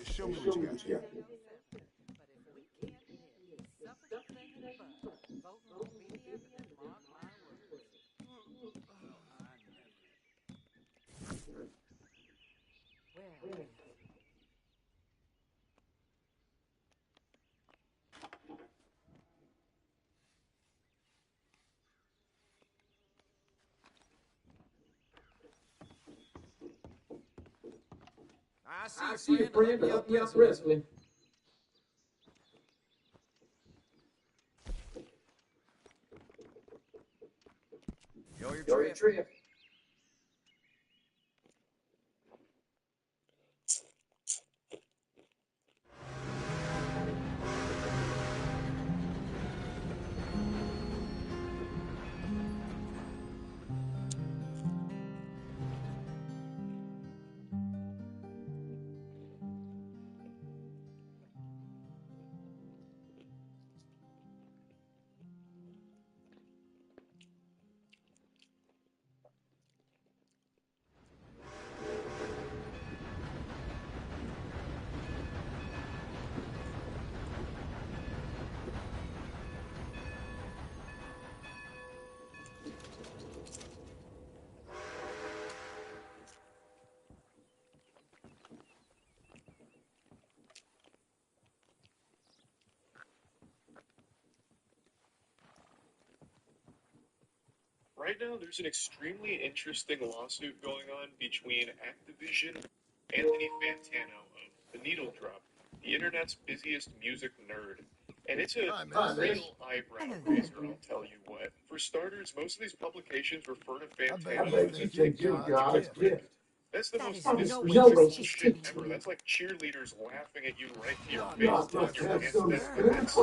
Show me what Show you me got what you there. got there. But if we can't nip this suffoking thing in the bud, voting won't be the end of it, mark my words. Well, now. I see I you, see you, friend. I'll friend. help you I'll out help you out wrestling. wrestling. Enjoy your Enjoy your trip. trip. Right now, there's an extremely interesting lawsuit going on between Activision and Anthony Fantano of The Needle Drop, the internet's busiest music nerd. And it's a Hi, miss. real eyebrow raiser, I'll tell you what. For starters, most of these publications refer to I bet Fantano you as a think Think you're you're God's God's gift. gift. That's the That most is no way disrespectful to shit speak to ever. you. That's like cheerleaders laughing at you right to your Not face, must telling have your some pants spirit. that's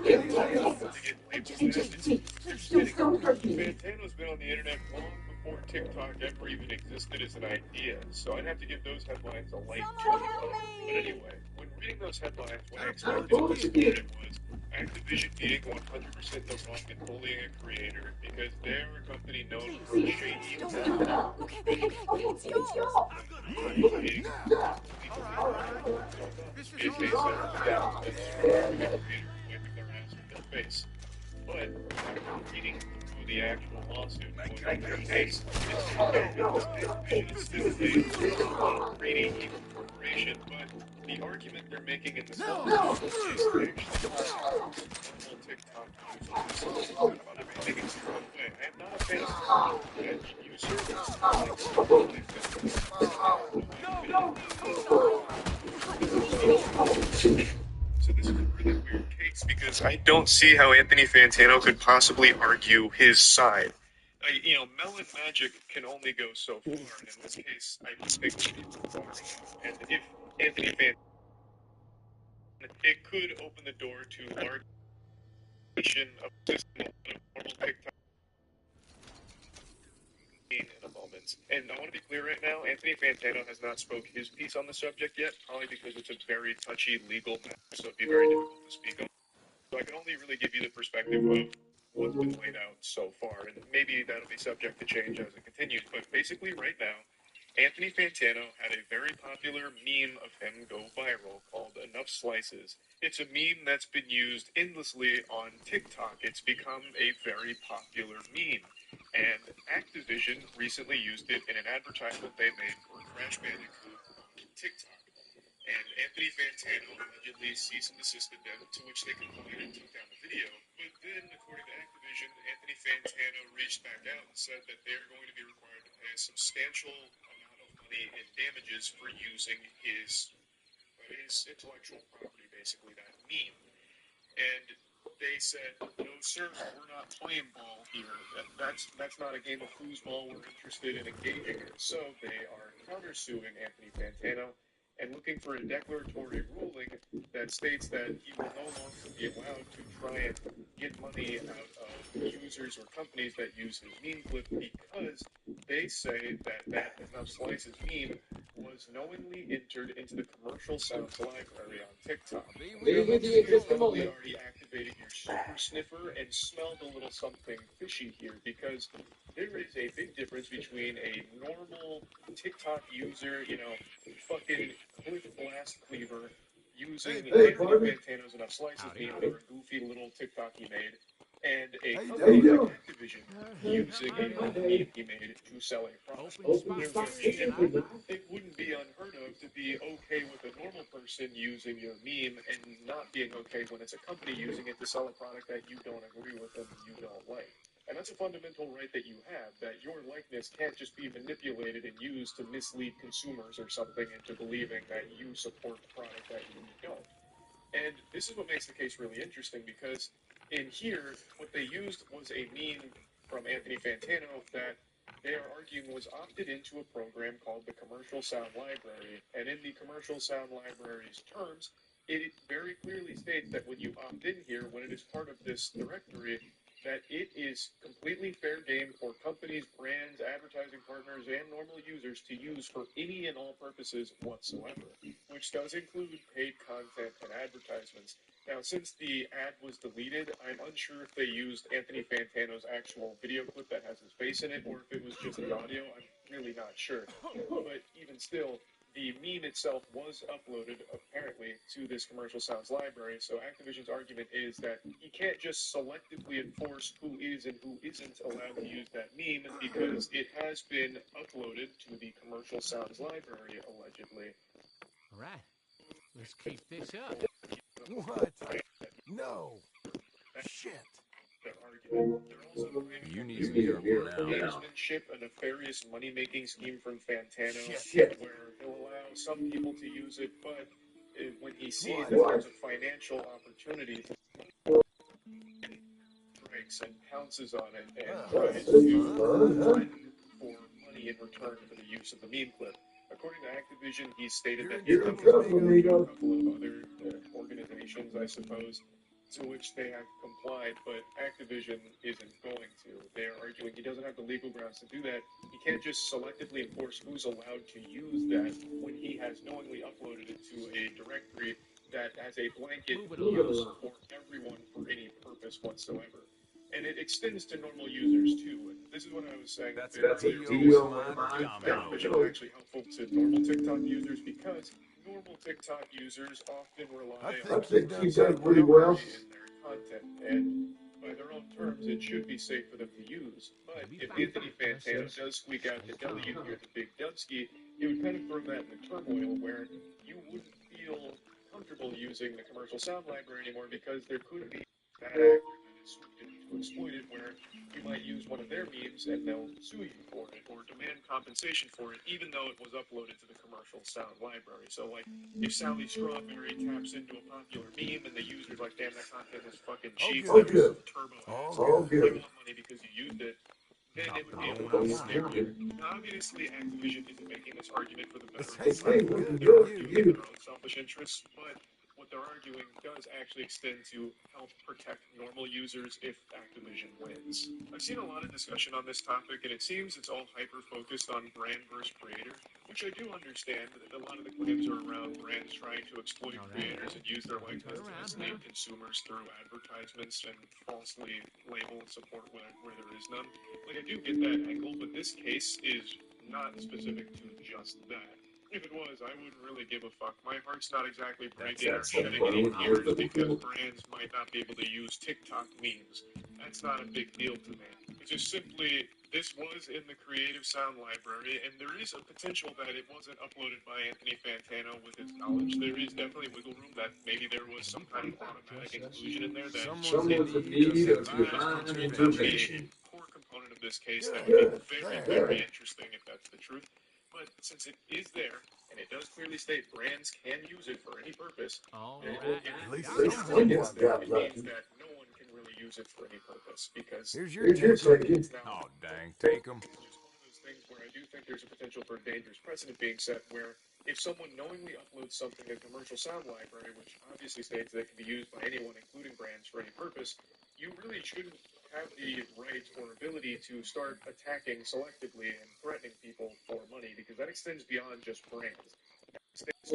Here, Hey, take lady. this. to get And labeled just that. please, They're please spitting. don't hurt me. Fantano's been on the internet long before TikTok ever even existed as an idea, so I'd have to give those headlines a light Someone touch. help But me! anyway, when reading those headlines, what I Now expected pull to what you see get. it was Activision being 100% the wrong in bullying a creator because they're a company known for Please, shady don't and stop. Okay, it's yours. hating All right. This is It all takes yours. a creator wiping their ass with their face. But after reading through the actual lawsuit, going through the case, it's still a greedy evil corporation, but the argument they're making in this lawsuit is actually normal TikTok users. I'm making it clear right away. I am not a fan of TikTok. You serve So this is a really weird case because I don't see how Anthony Fantano could possibly argue his side. Melon Magic can only go so far, and in this case, I don't think that people far enough. And if Anthony Fantano, it could open the door to large of system of normal TikTok in a moment. And I want to be clear right now, Anthony Fantano has not spoke his piece on the subject yet, probably because it's a very touchy legal matter, so it'd be very difficult to speak on. So I can only really give you the perspective of what's been laid out so far, and maybe that'll be subject to change as it continues. But basically, right now, Anthony Fantano had a very popular meme of him go viral called Enough Slices. It's a meme that's been used endlessly on TikTok. It's become a very popular meme. And Activision recently used it in an advertisement they made for Crash Bandicoot on TikTok. And Anthony Fantano allegedly cease and desisted them, to which they complied and took down the video. But then, according to Activision, Anthony Fantano reached back out and said that they're going to be required to pay a substantial amount of money in damages for using his intellectual property, basically that meme. And they said, "No, sir, we're not playing ball here. That's not a game of foosball. We're interested in engaging in." So they are countersuing Anthony Fantano and looking for a declaratory ruling that states that he will no longer be allowed to try and get money out of users or companies that use his meme clip, because they say that Enough Slices meme was knowingly entered into the commercial sounds library on TikTok. Be With you just a moment. Already activated your super sniffer and smelled a little something fishy here, because there is a big difference between a normal TikTok user, fucking Cliff Blast Cleaver using Anthony Fantano's Enough Slices meme or a goofy little TikTok he made, and a company like Activision using a meme he made to sell a product. It wouldn't be unheard of to be okay with a normal person using your meme and not being okay when it's a company using it to sell a product that you don't agree with and you don't like. And that's a fundamental right that you have, that your likeness can't just be manipulated and used to mislead consumers or something into believing that you support the product that you don't. And this is what makes the case really interesting, because in here, what they used was a meme from Anthony Fantano that they are arguing was opted into a program called the Commercial Sound Library. And in the Commercial Sound Library's terms, it very clearly states that when you opt in here, when it is part of this directory, that it is completely fair game for companies, brands, advertising partners, and normal users to use for any and all purposes whatsoever, which does include paid content and advertisements. Now, since the ad was deleted, I'm unsure if they used Anthony Fantano's actual video clip that has his face in it, or if it was just the audio. I'm really not sure. But even still, the meme itself was uploaded, apparently, to this Commercial Sounds library, so Activision's argument is that you can't just selectively enforce who is and who isn't allowed to use that meme, because it has been uploaded to the Commercial Sounds library, allegedly. Right. Let's keep this up. What? No. Shit. Their argument. They're also You need to be careful now. gamesmanship, a nefarious money-making scheme from Fantano, Shit. where he'll allow some people to use it, but when he sees that there's a financial opportunity, breaks and pounces on it and tries to threaten for money in return for the use of the meme clip. According to Activision, he stated that he's done this with a couple of other organizations, I suppose, to which they have complied, but Activision isn't going to. They're arguing he doesn't have the legal grounds to do that. He can't just selectively enforce who's allowed to use that when he has knowingly uploaded it to a directory that has a blanket use for everyone for any purpose whatsoever. And it extends to normal users too. And this is what I was saying. That's earlier. Activision is actually helpful to normal TikTok users, because normal TikTok users often rely I on think you've done pretty well in their content, and by their own terms, it should be safe for them to use. But if Anthony Fantano does squeak out the W here, the big Dubsky, it would kind of throw that into turmoil, where you wouldn't feel comfortable using the Commercial Sound Library anymore, because there could be bad actor that is swooped in to exploit it, where you might use one of their memes and they'll sue you for it or demand compensation for it, even though it was uploaded to the Commercial Sound Library. So, like, if Sally Strawberry taps into a popular meme and the user's like, "Damn, that content is fucking cheap, Oh, that was turbo ass, Oh, I want money because you used it," then it would be a little scarier. Now, obviously, Activision isn't making this argument for the better of Hey, society. good They're for arguing you. their own selfish interests, but what they're arguing does actually extend to help protect normal users if Activision wins. I've seen a lot of discussion on this topic, and it seems it's all hyper-focused on brand versus creator, which I do understand. A lot of the claims are around brands trying to exploit creators and use their likeness to mislead consumers through advertisements and falsely label and support where there is none. Like, I do get that angle, but this case is not specific to just that. If it was, I wouldn't really give a fuck. My heart's not exactly breaking or shedding any tears because brands might not be able to use TikTok memes. That's not a big deal to me. It's just simply, this was in the Creative Sound Library, and there is a potential that it wasn't uploaded by Anthony Fantano with his knowledge. There is definitely wiggle room that maybe there was some kind of automatic inclusion in there that Someone's in need of divine intervention. a core component of this case that would be very, very interesting if that's the truth. But since it is there, and it does clearly state brands can use it for any purpose, All then right. At least it someone means got that lucky. no one can really use it for any purpose because Here's your ticket. now Oh, dang. Take them. it's just one of those things where I do think there's a potential for a dangerous precedent being set where if someone knowingly uploads something to Commercial Sound Library, which obviously states that it can be used by anyone, including brands, for any purpose, you really shouldn't have the right or ability to start attacking selectively and threatening people for money because that extends beyond just brands. That extends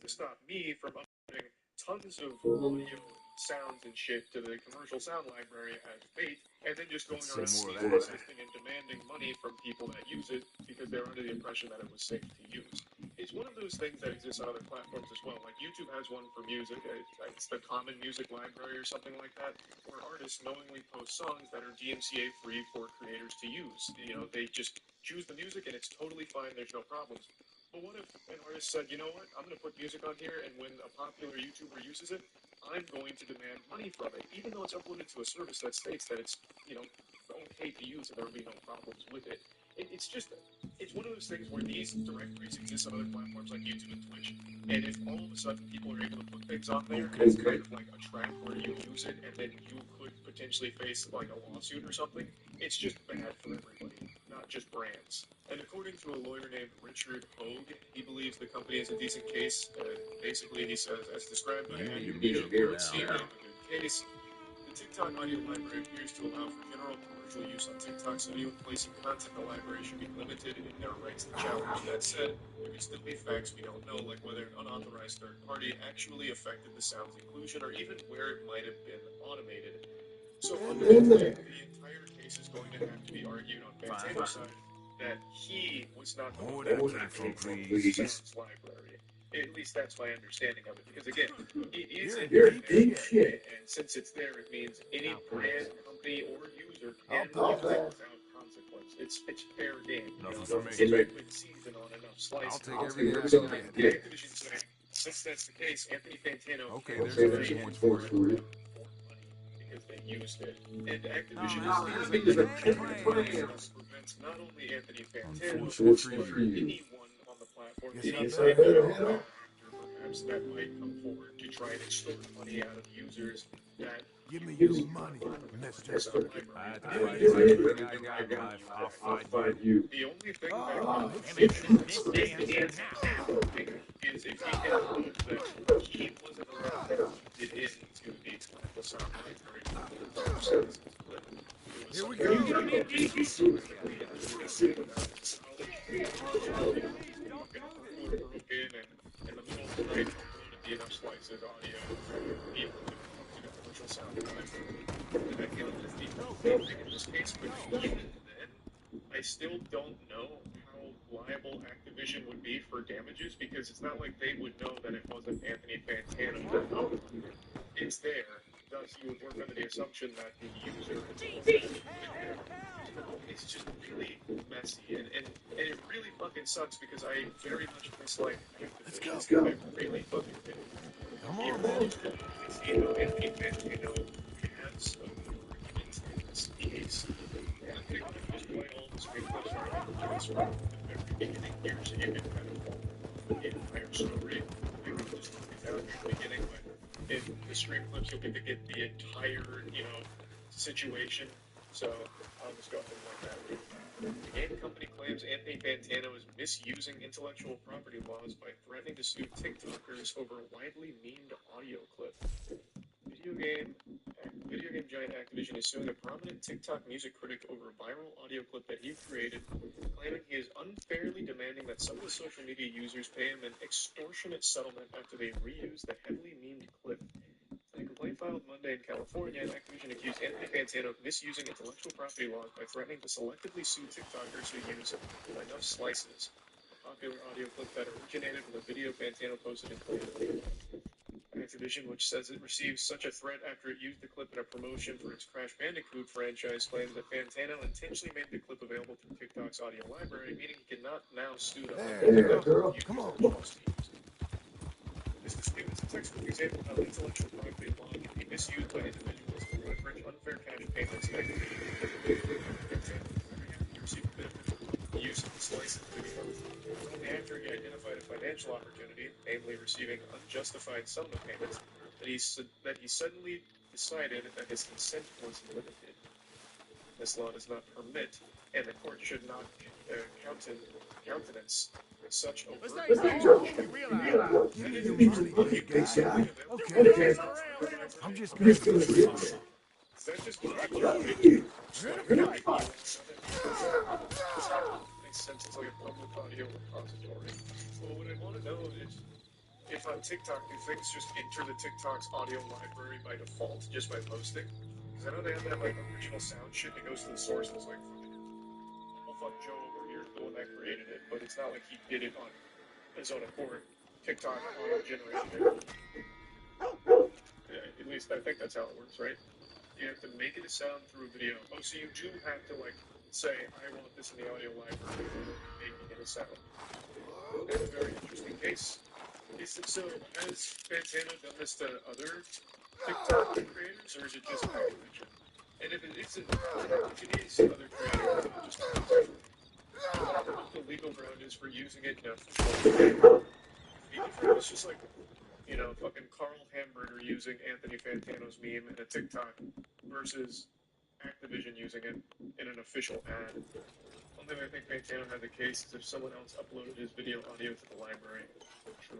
to stop me from uploading tons of audio sounds and shit to the Commercial Sound Library as bait, and then just going around insisting and demanding money from people that use it because they're under the impression that it was safe to use. It's one of those things that exists on other platforms as well. Like YouTube has one for music, it's the Common Music Library or something like that, where artists knowingly post songs that are DMCA free for creators to use. You know, they just choose the music and it's totally fine, there's no problems. But what if an artist said, you know what, I'm going to put music on here, and when a popular YouTuber uses it, I'm going to demand money from it, even though it's uploaded to a service that states that it's, you know, okay to use and there will be no problems with it. It's one of those things where these directories exist on other platforms like YouTube and Twitch, and if all of a sudden people are able to put things on there, it's kind of like a trap where you use it and then you could potentially face like a lawsuit or something. It's just bad for everybody, not just brands. And according to a lawyer named Richard Hogue, he believes the company is a decent case. Basically, he says, as described by Andrew Bishop, seeing a good case, the TikTok audio library appears to allow for general commercial use on TikTok, so anyone placing content in the library should be limited in their rights to challenge. That said, there could still be facts we don't know, like whether an unauthorized third party actually affected the sound's inclusion, or even where it might have been automated. So ultimately, the entire case is going to have to be argued on Fantano's side that he was not the one that controlled the Sounds library. At least that's my understanding of it. Because again, it is in You're there, deep shit. and since it's there, it means any brand, company, or user I'll can pop use it that. without consequence. It's fair game. Nothing You for know, me. it's open season on enough slices. I'll take everything I can get. Activision saying, since that's the case, Anthony Fantano Okay, can there's sue the points for for it. money because they used it. And Activision Oh, is that's using a it big to plan. prevent not only Anthony Fantano, Unfortunately but for you. anyone on the platform, Guess I any better head on actor out. perhaps that might come forward to try and extort money out of users that Give me your money, mister. I had to fight everything I got in life. I'll fight you. The only thing Oh, that Damn it, this dance now. is if he can prove that he wasn't allowed to get into the Commercial Sound Library. Here we go. Enough slices audio for people to Commercial Sound Library. And I feel that the thing in this case, but even then, I still don't know how liable Activision would be for damages because it's not like they would know that it wasn't Anthony Fantano that uploaded it. It's there. Thus, you would work under the assumption that the user it's just really messy, and it really fucking sucks because I very much dislike Activision. Let's go. I really fucking do. Come on, man. I see how Anthony Fantano has a argument in this case. And I'm pretty much just why all the screenplays are sort of the very beginning here, so you can kind of follow the entire story. I can just get down here at the beginning, but in the stream clips, you'll get to get the entire, you know, situation. So I'll just go ahead and let that read. The game company claims Anthony Fantano is misusing intellectual property laws by threatening to sue TikTokers over a widely memed audio clip. Video game giant Activision is suing a prominent TikTok music critic over a viral audio clip that he created, claiming he is unfairly demanding that some of the social media users pay him an extortionate settlement after they reused the heavily memed clip. In a complaint filed Monday in California, Activision accused Anthony Fantano of misusing intellectual property laws by threatening to selectively sue TikTokers who use Enough Slices, a popular audio clip that originated from a video Fantano posted in 2020. Activision, which says it received such a threat after it used the clip in a promotion for its Crash Bandicoot franchise, claims that Fantano intentionally made the clip available through TikTok's audio library, meaning he cannot now sue the There, girl, come on. This dispute is a textbook example of how intellectual property law can be misused by individuals to leverage unfair cash payments and activities. He received a benefit from the use of the slices video. Only after he identified a financial opportunity, namely receiving unjustified sum of payments, that he suddenly decided that his consent was limited. This law does not permit, and the court should not countenance such Let's overt not violation. you realize. Give me your money, you big guy. Okay. I'm just gonna do it. Is that just makes sense. It's like a public audio repository. Well, what I want to know is if on TikTok, do things just enter the TikTok's audio library by default just by posting? Because I know they have that like original sound shit that goes to the source and it's like fuck Joe over here, the one that created it, but it's not like he did it on his own accord. TikTok auto generated it. Yeah, at least I think that's how it works, right? You have to make it a sound through a video. Oh, so you do have to like say, I want this in the audio library, making it a sound. That's a very interesting case. So, has Fantano done this to other TikTok creators, or is it just Activision? And if it isn't, if it is other creators, just the legal ground is for using it, it's just like, fucking Carl Hamburger using Anthony Fantano's meme in a TikTok versus Activision using it in an official ad. One thing I think Fantano had the case is if someone else uploaded his video audio to the library. True.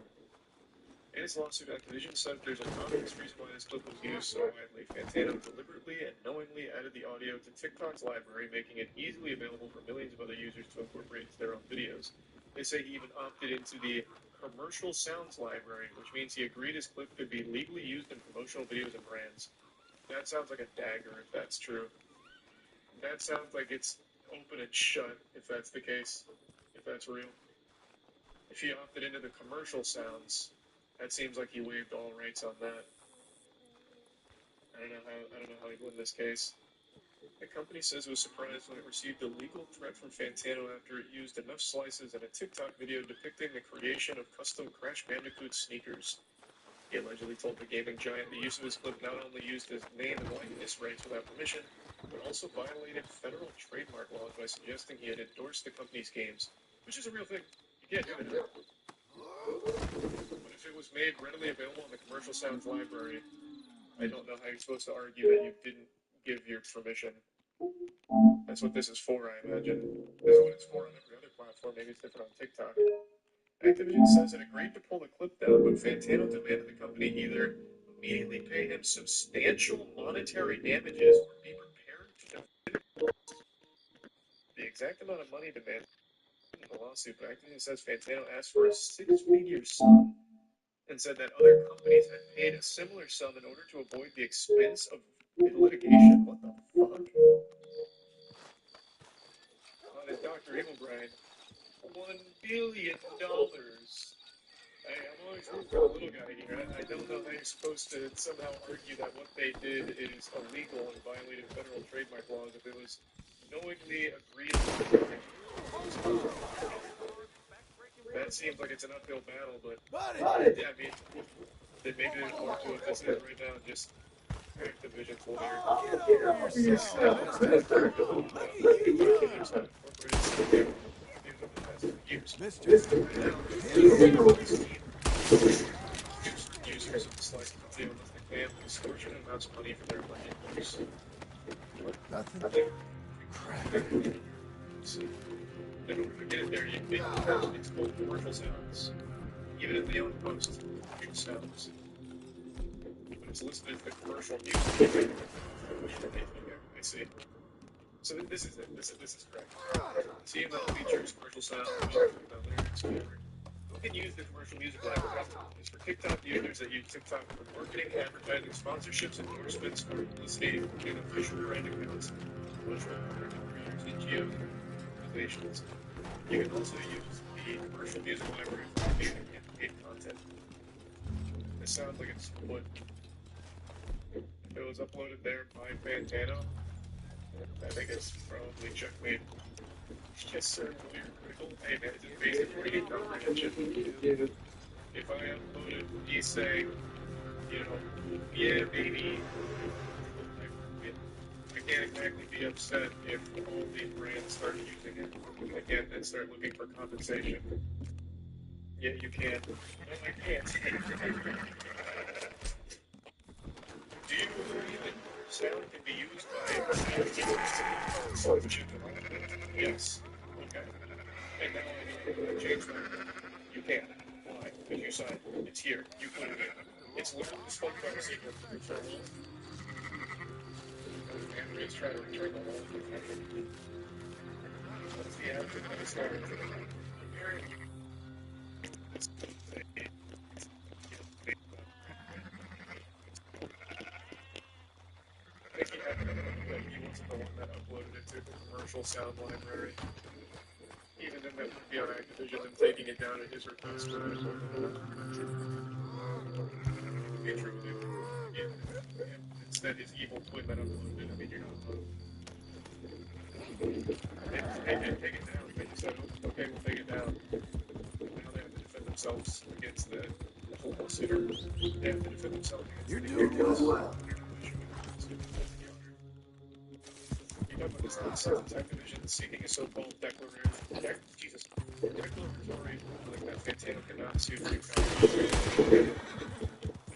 In his lawsuit, Activision said there's an obvious reason why this clip was used so widely. Fantano deliberately and knowingly added the audio to TikTok's library, making it easily available for millions of other users to incorporate into their own videos. They say he even opted into the commercial sounds library, which means he agreed his clip could be legally used in promotional videos and brands. That sounds like a dagger if that's true. That sounds like it's open and shut if that's the case, if that's real. If he opted into the commercial sounds, that seems like he waived all rights on that. I don't know how he'd win this case. The company says it was surprised when it received a legal threat from Fantano after it used Enough Slices in a TikTok video depicting the creation of custom Crash Bandicoot sneakers. He allegedly told the gaming giant the use of his clip not only used his name and likeness rights without permission, but also violated federal trademark laws by suggesting he had endorsed the company's games, which is a real thing. You can't do it. But if it was made readily available in the commercial sounds library, I don't know how you're supposed to argue that you didn't give your permission. That's what this is for, I imagine. This is what it's for on every other platform. Maybe it's different on TikTok. Activision says it agreed to pull the clip down, but Fantano demanded the company either immediately pay him substantial monetary damages or be prepared to defend the exact amount of money demanded in the lawsuit. But Activision says Fantano asked for a six-figure sum and said that other companies had paid a similar sum in order to avoid the expense of litigation. What the fuck? On Dr. Evil Brian, $1 billion. I'm always rooting for the little guy here. I don't know how you're supposed to somehow argue that what they did is illegal and violated federal trademark laws if it was knowingly agreed to. That seems like it's an uphill battle, but yeah, I mean, then maybe there's more to it. That's it right now, just Activision's lawyer. Users of the slice concealed as they pay extortionate amounts of money for their alleged use. Nothing. Crap. So, even if they don't post commercial sounds. But it's listed as the commercial music. Okay, I see. So this is it. This is correct. CML features commercial sound, lyrics, whatever. Who can use the commercial music library? It's for TikTok users that use TikTok for marketing, advertising, sponsorships, endorsements, or publicity, and official brand accounts. Commercial creators, NGOs, and organizations. You can also use the commercial music library for paid and paid content. This sounds like it's what if it was uploaded there by Fantano. I think it's probably checkmate. Yes, sir. Clear critical. Hey, man, it's just basic reading comprehension. If I uploaded me saying, you know, yeah, maybe, I can't exactly be upset if all the brands start using it again and start looking for compensation. Yeah, you can. No, I can't. Do you agree that sound can be used by solution? Yes. Okay. And now I change that. You can. Why? Because you signed. It's here. You put it in. It's literally spoke about a secret. Andrea's trying to return the whole thing. What's the outfit that is started? I think he wasn't the one that uploaded it to the commercial sound library. Even then, that would be on Activision and taking it down at his request. Be true with it. Instead, his evil twin that uploaded it. I mean, you're not wrong. And take it down. But you said, okay, we'll take it down. Now they have to defend themselves against the whole lawsuit. They have to defend themselves against You're doing well. You talk about this nonsense. Activision seeking a so-called declaration. Jesus. Declaratory like that Fantano cannot sue for They're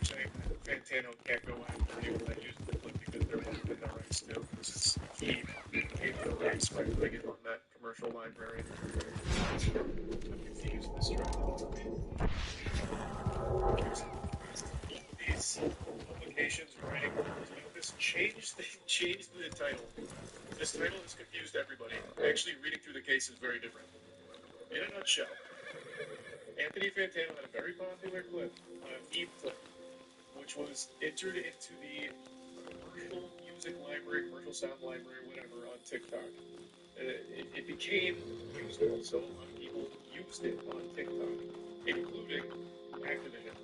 saying that Fantano can't go after people that use the clip because they're within their rights to. Since he gave the rights by putting it on that commercial library. I'm confused with this strategy. These publications writing about this changed the title. This title has confused everybody. Actually, reading through the case is very different. In a nutshell, Anthony Fantano had a very popular clip, a clip, which was entered into the commercial music library, commercial sound library, whatever, on TikTok. It became usable, so a lot of people used it on TikTok, including Activision.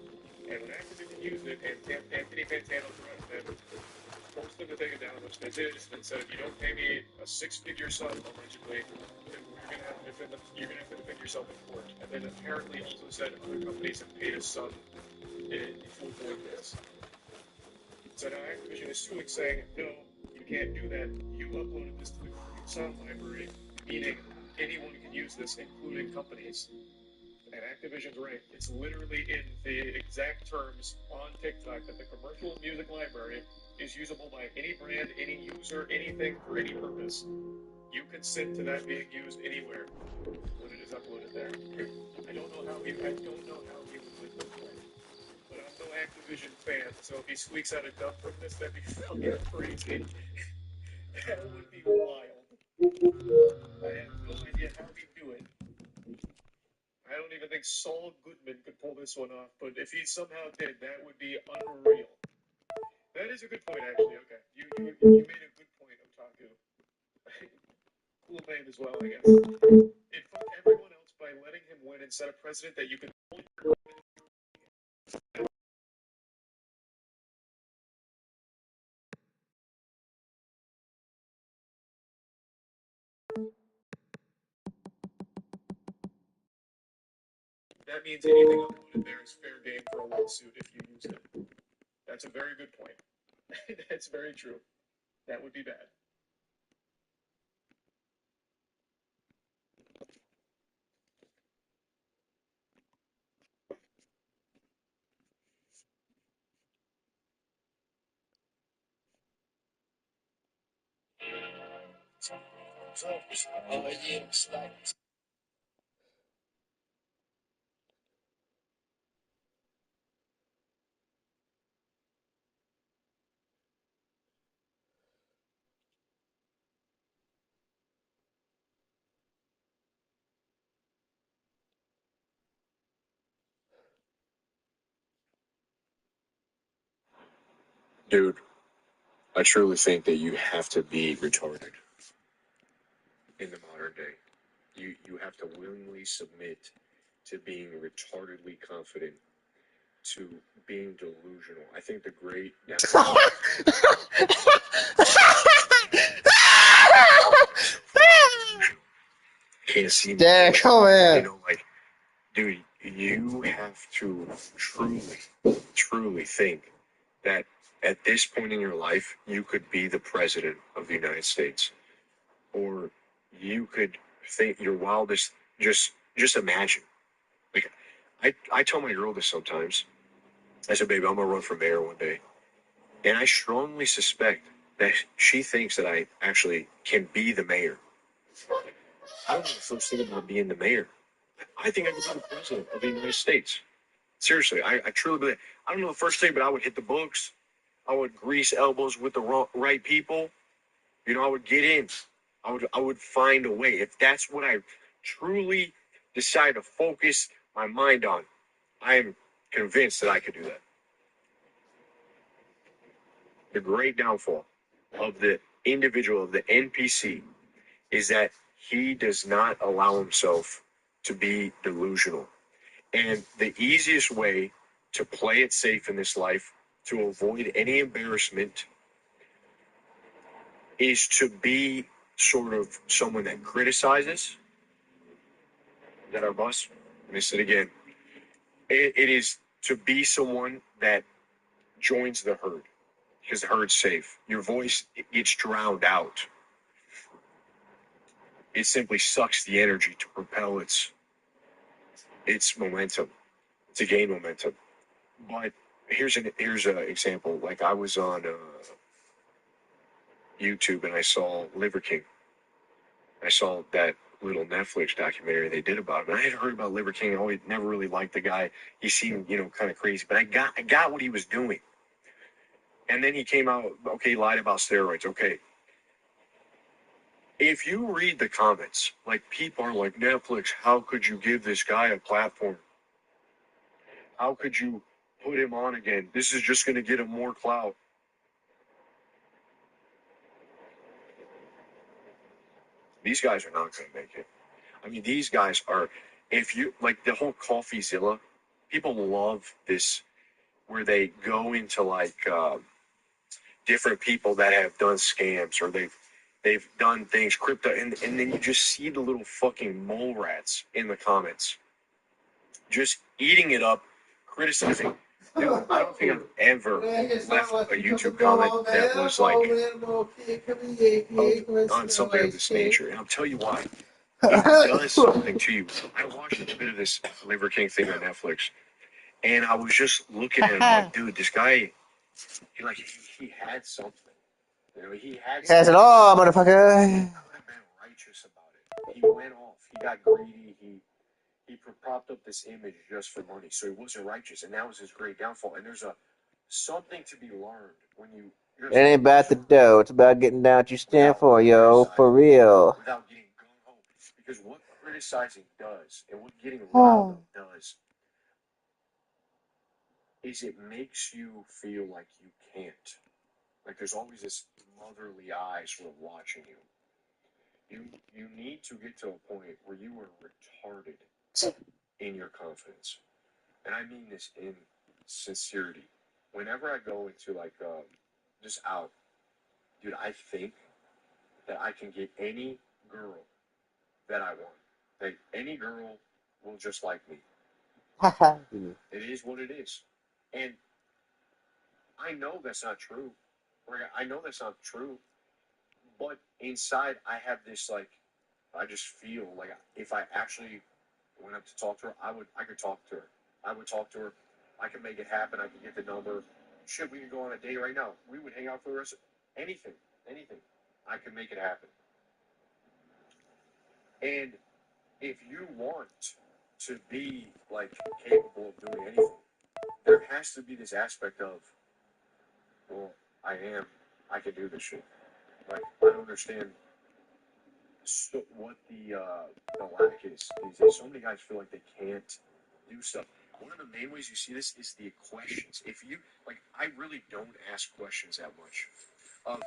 And when Activision used it, and Anthony Fantano threatened them, forced them to take it down, which they did, and said, if you don't pay me a six-figure sum, allegedly, then you're gonna have to defend yourself in court. And then apparently also said other companies have paid a sum for doing this. So now Activision is suing, saying, no, you can't do that. You uploaded this to the sound library, meaning anyone can use this, including companies. And Activision's right. It's literally in the exact terms on TikTok that the commercial music library is usable by any brand, any user, anything for any purpose. You consent to that being used anywhere when it is uploaded there. I don't know how he would win this way. But I'm no Activision fan, so if he squeaks out a dub from this, that'd be fucking crazy. That would be wild. I have no idea how he'd do it. I don't even think Saul Goodman could pull this one off, but if he somehow did, that would be unreal. That is a good point, actually. Okay, you made a good point, Otaku. Cool name as well, I guess. It fucked everyone else by letting him win and set a precedent that you could only. That means anything uploaded there is fair game for a lawsuit if you use it. That's a very good point. That's very true. That would be bad. Dude, I truly think that you have to be retarded in the modern day. You have to willingly submit to being retardedly confident, to being delusional. I think the great can't see me. Dad, come You in. know, like, dude, you have to truly think that at this point in your life, you could be the president of the United States, or you could think your wildest. Just imagine. Like, I tell my girl this sometimes. I said, baby, I'm gonna run for mayor one day, and I strongly suspect that she thinks that I actually can be the mayor. I don't know the first thing about being the mayor. I think I could be the president of the United States. Seriously, I truly believe. I don't know the first thing, but I would hit the books. I would grease elbows with the right people. You know, I would get in. I would find a way. If that's what I truly decide to focus my mind on, I am convinced that I could do that. The great downfall of the individual, of the NPC, is that he does not allow himself to be delusional. And the easiest way to play it safe in this life, to avoid any embarrassment, is to be sort of someone that criticizes. Is that our bus? Miss it again. It is to be someone that joins the herd, because the herd's safe. Your voice gets drowned out. It simply sucks the energy to propel its momentum, to gain momentum. But here's an example. Like, I was on YouTube and I saw Liver King. I saw that little Netflix documentary they did about him. And I had heard about Liver King. I always never really liked the guy. He seemed, kind of crazy. But I got what he was doing. And then he came out, okay, lied about steroids. Okay. If you read the comments, like, people are like, Netflix, how could you give this guy a platform? How could you put him on again? This is just going to get him more clout. These guys are not going to make it. I mean, these guys are, if you, like, the whole CoffeeZilla, people love this, where they go into, like, different people that have done scams, or they've done things, crypto, and then you just see the little fucking mole rats in the comments, just eating it up, criticizing. Dude, I don't think I've ever left a YouTube comment that was like on something of this nature, and I'll tell you why. It does something to you. I watched a bit of this Liver King thing on Netflix, and I was just looking at him like, dude, this guy, he had something. He had Has it something. all, He motherfucker. could have been righteous about it. He went off. He got greedy. He propped up this image just for money, so he wasn't righteous, and that was his great downfall. And there's something to be learned when It ain't about the dough. It's about getting down what you stand for, yo. For real. without getting gung-ho. Because what criticizing does, and what getting riled up does, is it makes you feel like you can't. Like, there's always this motherly eye sort of watching you. You need to get to a point where you are retarded in your confidence. And I mean this in sincerity. Whenever I go into, like, just out, dude, I think that I can get any girl that I want. That any girl will just like me. It is what it is. And I know that's not true. I know that's not true. But inside, I have this, like, I just feel like if I actually went up to talk to her, I could talk to her. I would talk to her. I could make it happen. I could get the number. Shit, we could go on a date right now. We would hang out for the rest of anything. I could make it happen. And if you want to be, like, capable of doing anything, there has to be this aspect of, well, I can do this shit. Like, I don't understand what the lack is. So many guys feel like they can't do stuff. one of the main ways you see this is the questions. If you like, I really don't ask questions that much. Of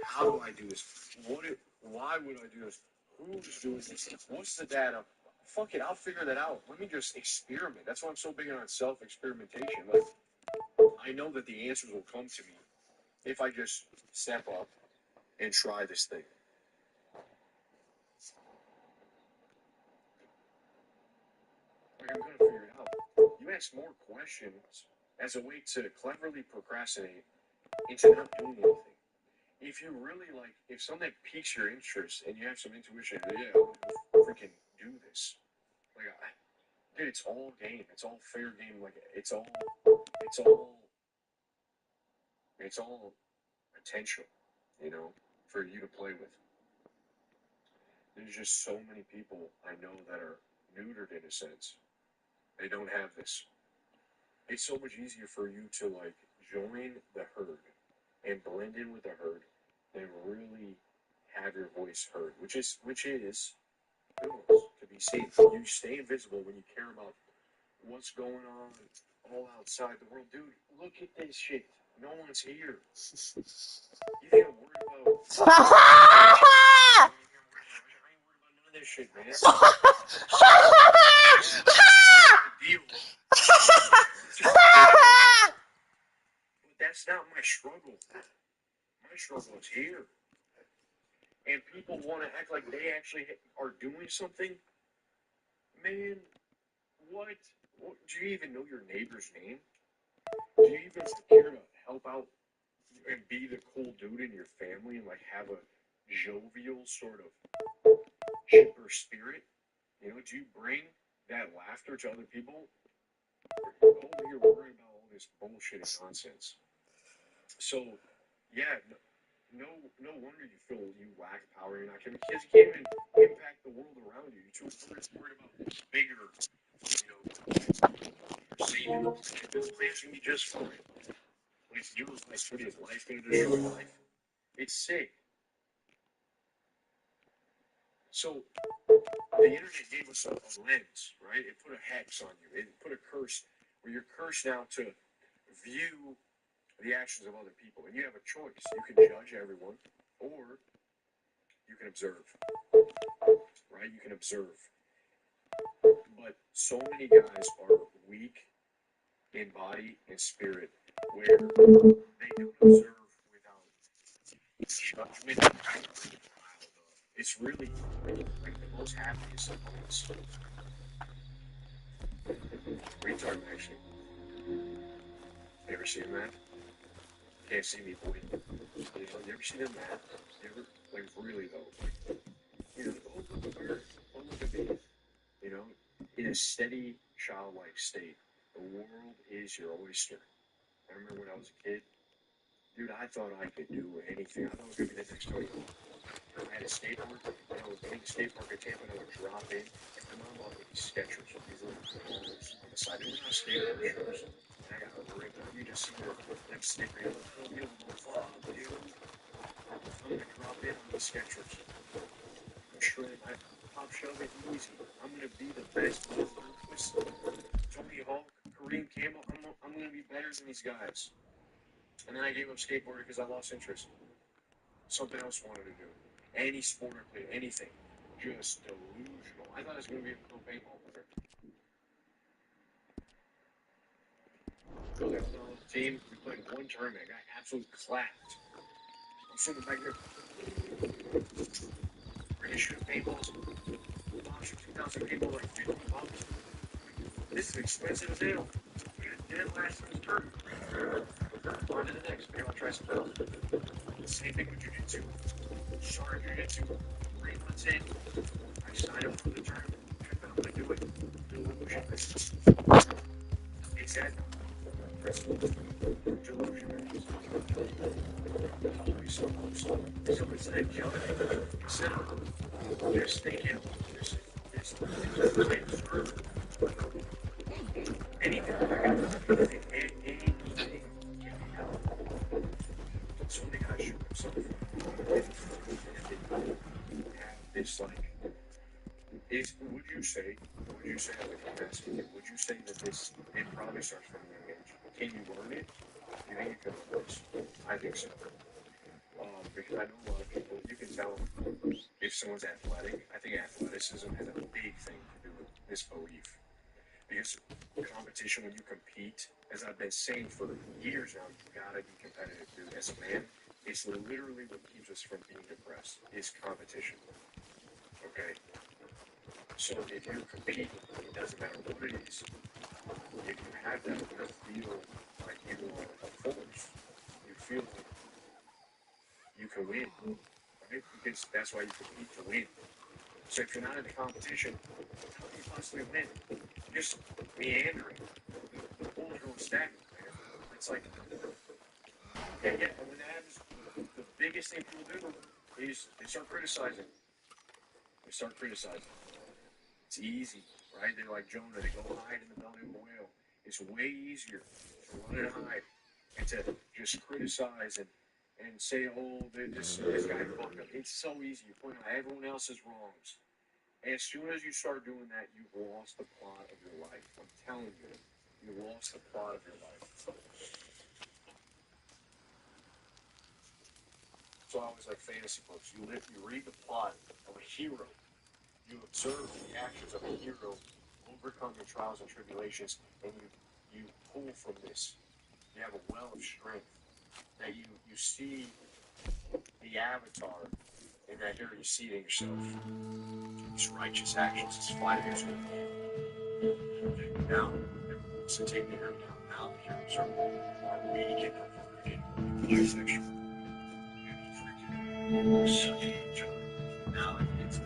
how do I do this? Why would I do this? Who's doing this? What's the data? Fuck it, I'll figure that out. Let me just experiment. That's why I'm so big on self-experimentation. Like, I know that the answers will come to me if I just step up and try this thing. Like, I'm gonna figure it out. You ask more questions as a way to cleverly procrastinate into not doing anything. If you really like, if something piques your interest and you have some intuition, yeah, I'm gonna freaking do this. Like, dude, it's all game. It's all fair game. Like, it's all potential, you know, for you to play with. There's just so many people I know that are neutered in a sense. They don't have this. It's so much easier for you to like join the herd and blend in with the herd than really have your voice heard, which is who knows, to be seen. You stay invisible when you care about what's going on all outside the world. Dude, look at this shit. No one's here. You think I'm worried about I ain't worried about none of this shit, man. Deal. But that's not my struggle. My struggle is here. And people want to act like they actually are doing something. Man, what? Do you even know your neighbor's name? Do you even care to help out and be the cool dude in your family and like have a jovial sort of chipper spirit? You know, do you bring that laughter to other people? Or over here worrying about all this bullshit and nonsense. So, yeah, no wonder you feel you lack power. You're not gonna, because you can't even impact the world around you. You're too worried about bigger, you know, saving the planet. The planet's gonna be just fine. When it's your life, what is life gonna destroy life? It's sick. So, the internet gave us a lens, right? It put a hex on you. It put a curse where you're cursed now to view the actions of other people. And you have a choice. You can judge everyone, or you can observe, right? You can observe. But so many guys are weak in body and spirit where they don't observe without judgment. It's really like the most happiest of moments. Retard, actually. You ever see him mad? Can't see me, boy. You ever see them mad? You ever, like, really though? Like, you know, oh, look at her. Oh, look at me. You know, in a steady, childlike state. The world is your oyster. I remember when I was a kid, dude, I thought I could do anything. I thought I was going to be the next Tony Hawk. I had a skateboard, and I would go to the skate park in Tampa, and I would drop in, and my mom bought me these Skechers, these little balls on the side. They were not skateboard shoes. And I got a rip. You just see them snickering. Oh, dude, I'm going to drop in on the Skechers. I'm shredding. I pop shove it easy. I'm going to be the best. Tony Hawk, Kareem Campbell, I'm going to be better than these guys. And then I gave up skateboarding because I lost interest. Something else wanted to do. Any sport I played, anything. Just delusional. I thought I was going to be a pro paintball player. Go there, team. We played one tournament. I got absolutely clapped. I'm sitting back here. Ready to shoot paintballs. Box for 2,000 paintball, like 50 bucks. This is expensive as hell. Didn't last in this turn. On to the next. Maybe I'll try some else. Same thing with jiu-jitsu. Started jiu-jitsu 3 months in. I signed up for the tournament. I thought I'm going to do it. Delusion. It's that. Delusion. Someone said, kill it. Instead of just thinking, anything. So many guys shoot themselves. This like would you say as a capacity, would you say that this, it probably starts from a young age. Can you learn it? You think you can learn this? I think so. Because I know a lot of people, you can tell if someone's athletic. I think athleticism has a big thing to do with this belief. Because competition, when you compete, as I've been saying for years now, you gotta be competitive, dude. As a man, it's literally what keeps us from being depressed, is competition. Okay? So if you compete, it doesn't matter what it is. If you have that, you feel like you are a force. You feel like you can win, right? Because that's why you compete, to win. So if you're not in a competition, how can you possibly win? You're just meandering. The ball's going stagnant, man. It's like, and when that happens, the biggest thing people do is they start criticizing. They start criticizing. It's easy, right? They're like Jonah. They go hide in the belly of a whale. It's way easier to run and hide and to just criticize and say, oh, this guy fucked up. It's so easy. You point out everyone else's wrongs. And as soon as you start doing that, you've lost the plot of your life. I'm telling you, you lost the plot of your life. So I always like fantasy books. You read the plot of a hero. You observe the actions of a hero overcoming trials and tribulations, and you pull from this. You have a well of strength that you see the avatar, and that here you see it in yourself. These righteous actions, this 5 years old man. Now, so take me down. Now the heroes are weak and perverted, bisexual, freaking sucking each other. Now it's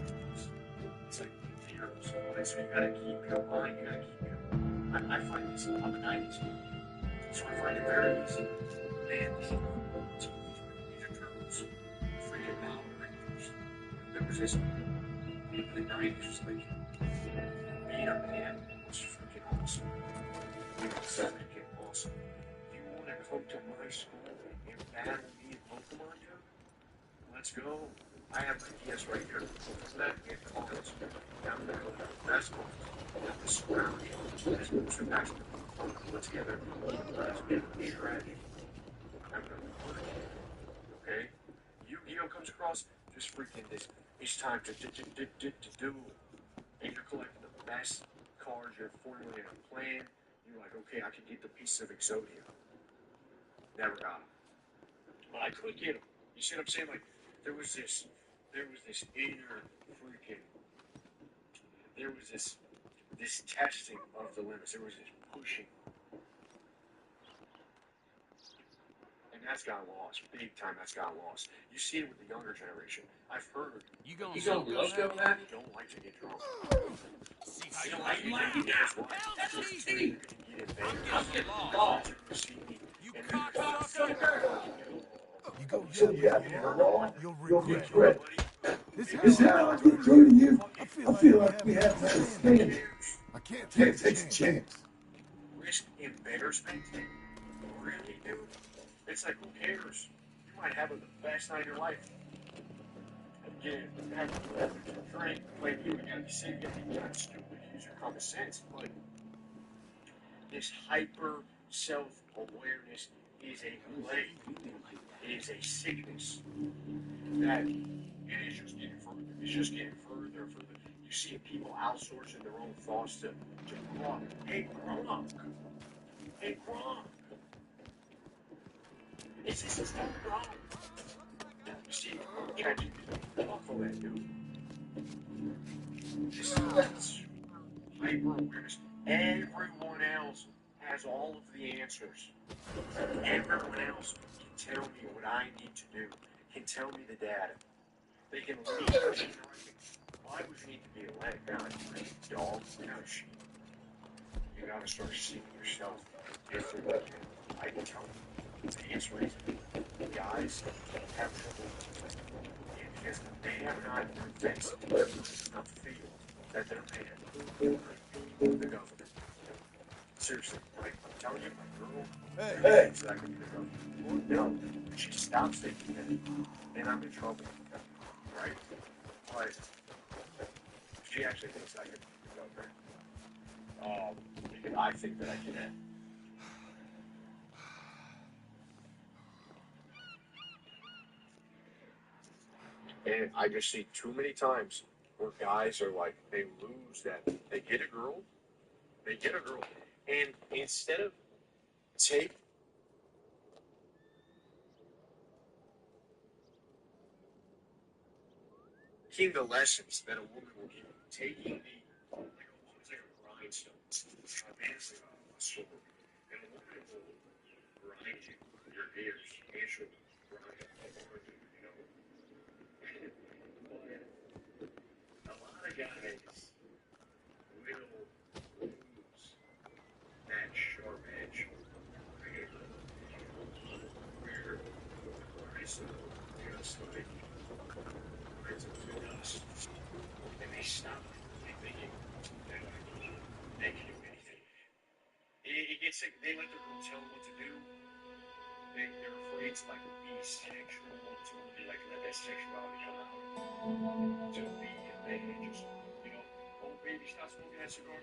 like the heroes. So you gotta keep your mind, you gotta keep your. I find this, I'm a 90s kid, so I find it very easy. Man, these are turtles, freaking Power Rangers. There was this, in the 90s, was like, being a man was freaking awesome. It was freaking awesome. You wanna come to my school and battle me in Pokemon, dude? Let's go. I have my DS right here. That in college. Down there, the best ones. Got the surrounding. That's booster packs. Put together. Let's get a strategy. I'm gonna put it. Okay? Yu-Gi-Oh comes across. Just freaking this. It's time to do. And you're collecting the best cards. You're formulating a plan. You're like, okay, I can get the piece of Exodia. Never got them. But I could get them. You see what I'm saying? Like, there was this inner freaking, there was this testing of the limits. There was this pushing. And that's got lost. Big time, that's got lost. You see it with the younger generation. I've heard. You gonna love that? You don't like to get drunk. You don't like to get drunk. You get in bed. I'm getting lost. You see me. You And cocksucker! You go So yell, yeah, Lord, you'll you'll regret it. regret. This This how I get through to you. I I feel feel like like we have to understand. I can't Can't take take a a chance. chance. risk embarrassment? Really, dude? It's like, who cares? You might have the best night of your life. Again, have a drink, play you gotta be safe, you gotta be stupid, use your common sense, but this hyper self-awareness is a plague. It is a sickness that it is just getting further. It's just getting further and further. You see people outsourcing their own thoughts to Gronk. Hey, Gronk. Hey, Gronk. Is this his name, Gronk? You see, ChatGPT, talk for that, dude. This is hyper-awareness. Everyone else has all of the answers. Everyone else can tell me what I need to do, can tell me the data. They can lead me. Why would you need to be a leg? You're not a dog. You're not a sheep. You gotta start seeing yourself differently. I can tell you. The answer is guys have trouble because they have not invested enough field that they're paying the government. Seriously, like I'm telling you, my girl, Hey. thinks that I can be the government. No, she stops thinking that, and I'm in trouble. Right? But she actually thinks I can be the government. Because I think that I can. And I just see too many times where guys are like, they lose that. They get a girl, and instead of taking the lessons that a woman will give you, taking the, like a woman's like a grindstone, a man's like a sword, and a woman will grind you, your ears, and she'll grind upon you, you know. But a lot of guys will lose that sharp edge, right? Where the grindstone just like grinds them to dust, and they stop thinking that they can do anything. It gets like, they let their girl tell them what to do. They're afraid to like be sexual, to really like let that sexuality come out. To be a man and just, you know, oh baby, stop smoking that cigar.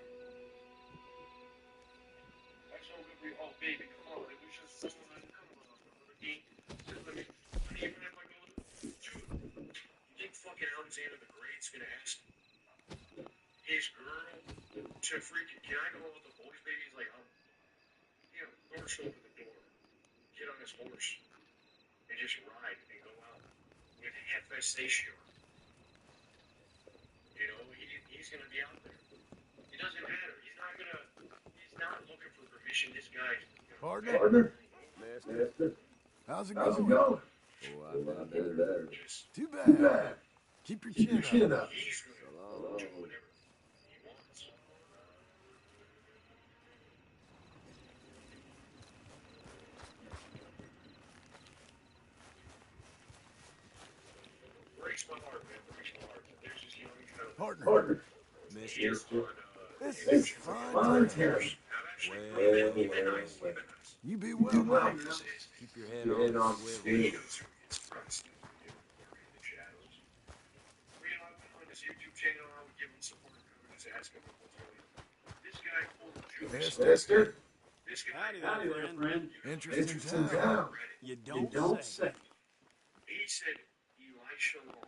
That's so good for you. Oh baby, come on, it was just come on, another game. Just let me, even if I go, dude, you think fucking Alexander the Great's gonna ask his girl to freaking, can I go out with the boys, baby? He's like, you know, horse open the door, get on his horse, and just ride and go out with Hephaestion. You know, he's gonna be out there. It doesn't matter. He's not looking for permission. This guy's Partner? Master, How's it how's it going? going? Oh, I've been better. just, Too Too bad. bad. Keep your Keep your chin chin up. up. he's gonna do whatever he wants. Breaks my heart, man. Breaks my heart. There's this young fellow. Partner. He's Mister. on, This It's is fine fine time. time. Well, You've been nice. You've been nice. You be You well do well now. now. Keep your head Your on head the on swivel. He swivel. knows who gets pressed in the shadows. You know, I've been on this YouTube channel. I would give him support. I would just ask him what's going on. This guy pulled juice. Master, This guy, howdy there, friend. Interesting Interesting town. town. You You don't don't say. say. he said Elisha Long.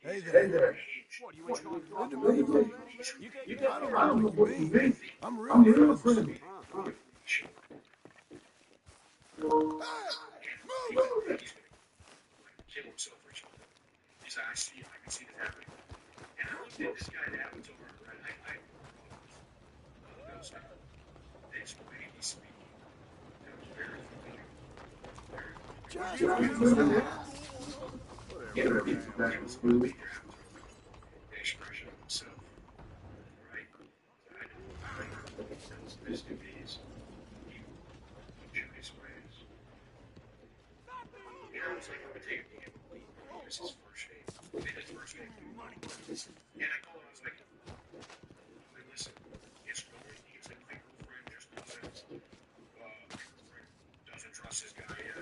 Hey He's there. Hey there. What, you What, ain't trying to what talk do to me you already? think? You I can't don't know what you mean. I'm real I'm real friendly. friendly. He's gonna kill himself or something. He's like, I can see this happening. And I looked at this guy in Avatar, right? I was like, this way he's speaking. That was very familiar. Just Just relax. Get ready for that movie. The expression of himself, right? So I know this dude is evil. His ways. You know, it's like, let me take a peek at Lee. This is his first name. His first name. And I told him, I was like, listen, it's going, he's like, my girlfriend just doesn't trust this guy. You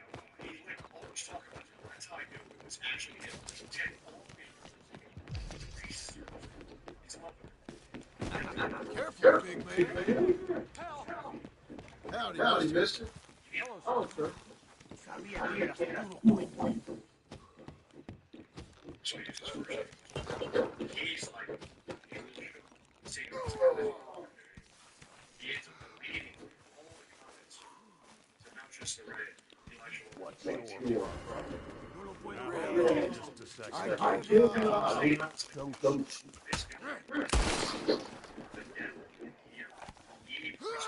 know, he like always talking about it. That's how I knew it was actually him. Ted always he's loving it. Careful, big man. Howdy, Howdy, mister. mister. Oh, sir. So he's his first name. He's like, he was saying this guy. He ends up deleting all the comments. So now just the Reddit. Elijah You Really? Just a second. I killed him. Don't. this guy. The devil in here. He was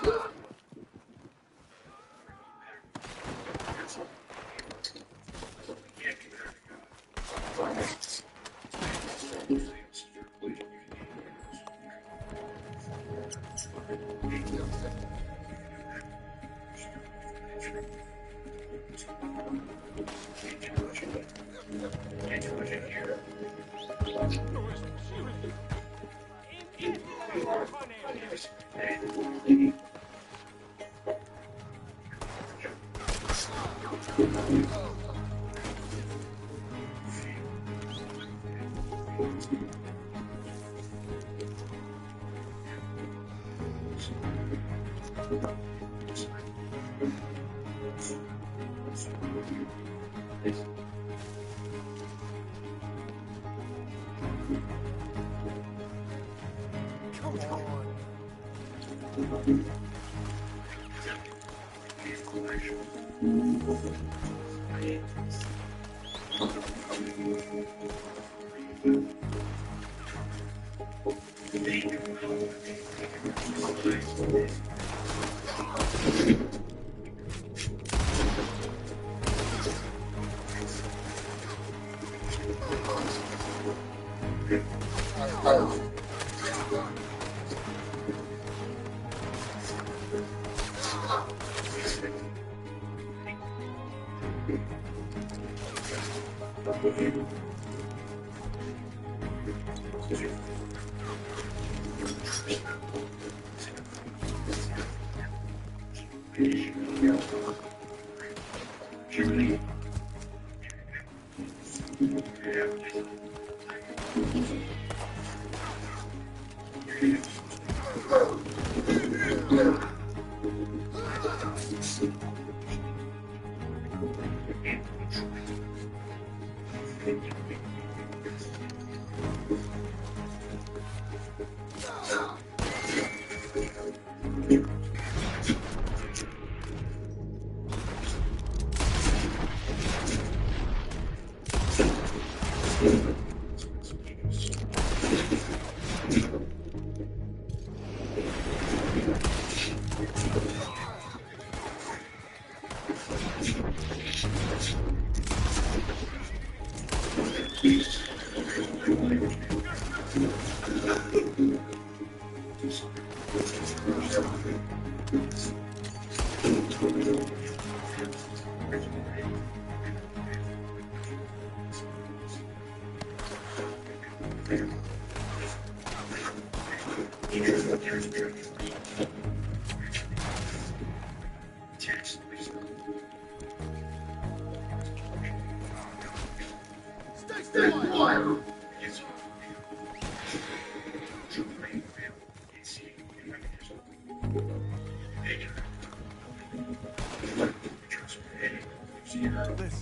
can't be better than God. Come on.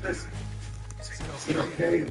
Listen. Is it okay?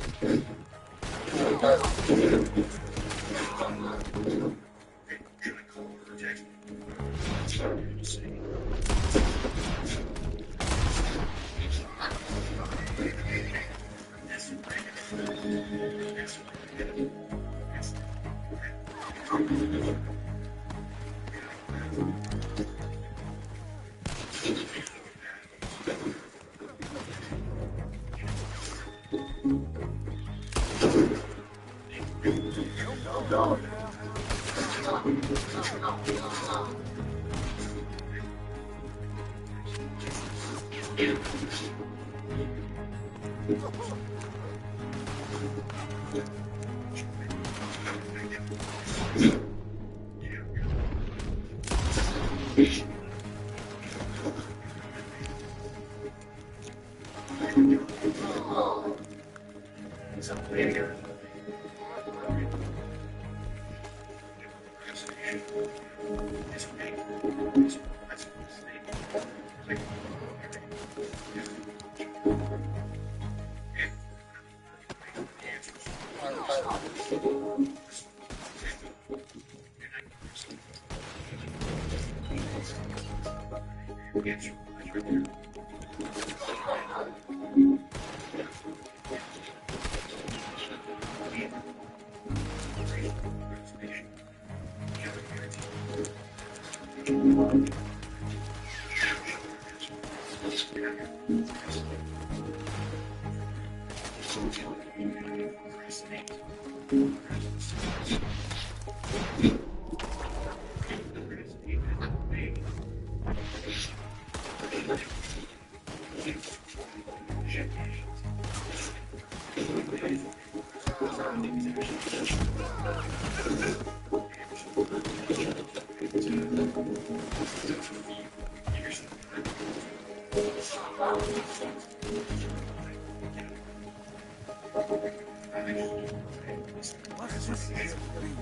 Let's just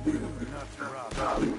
be rude enough to rob.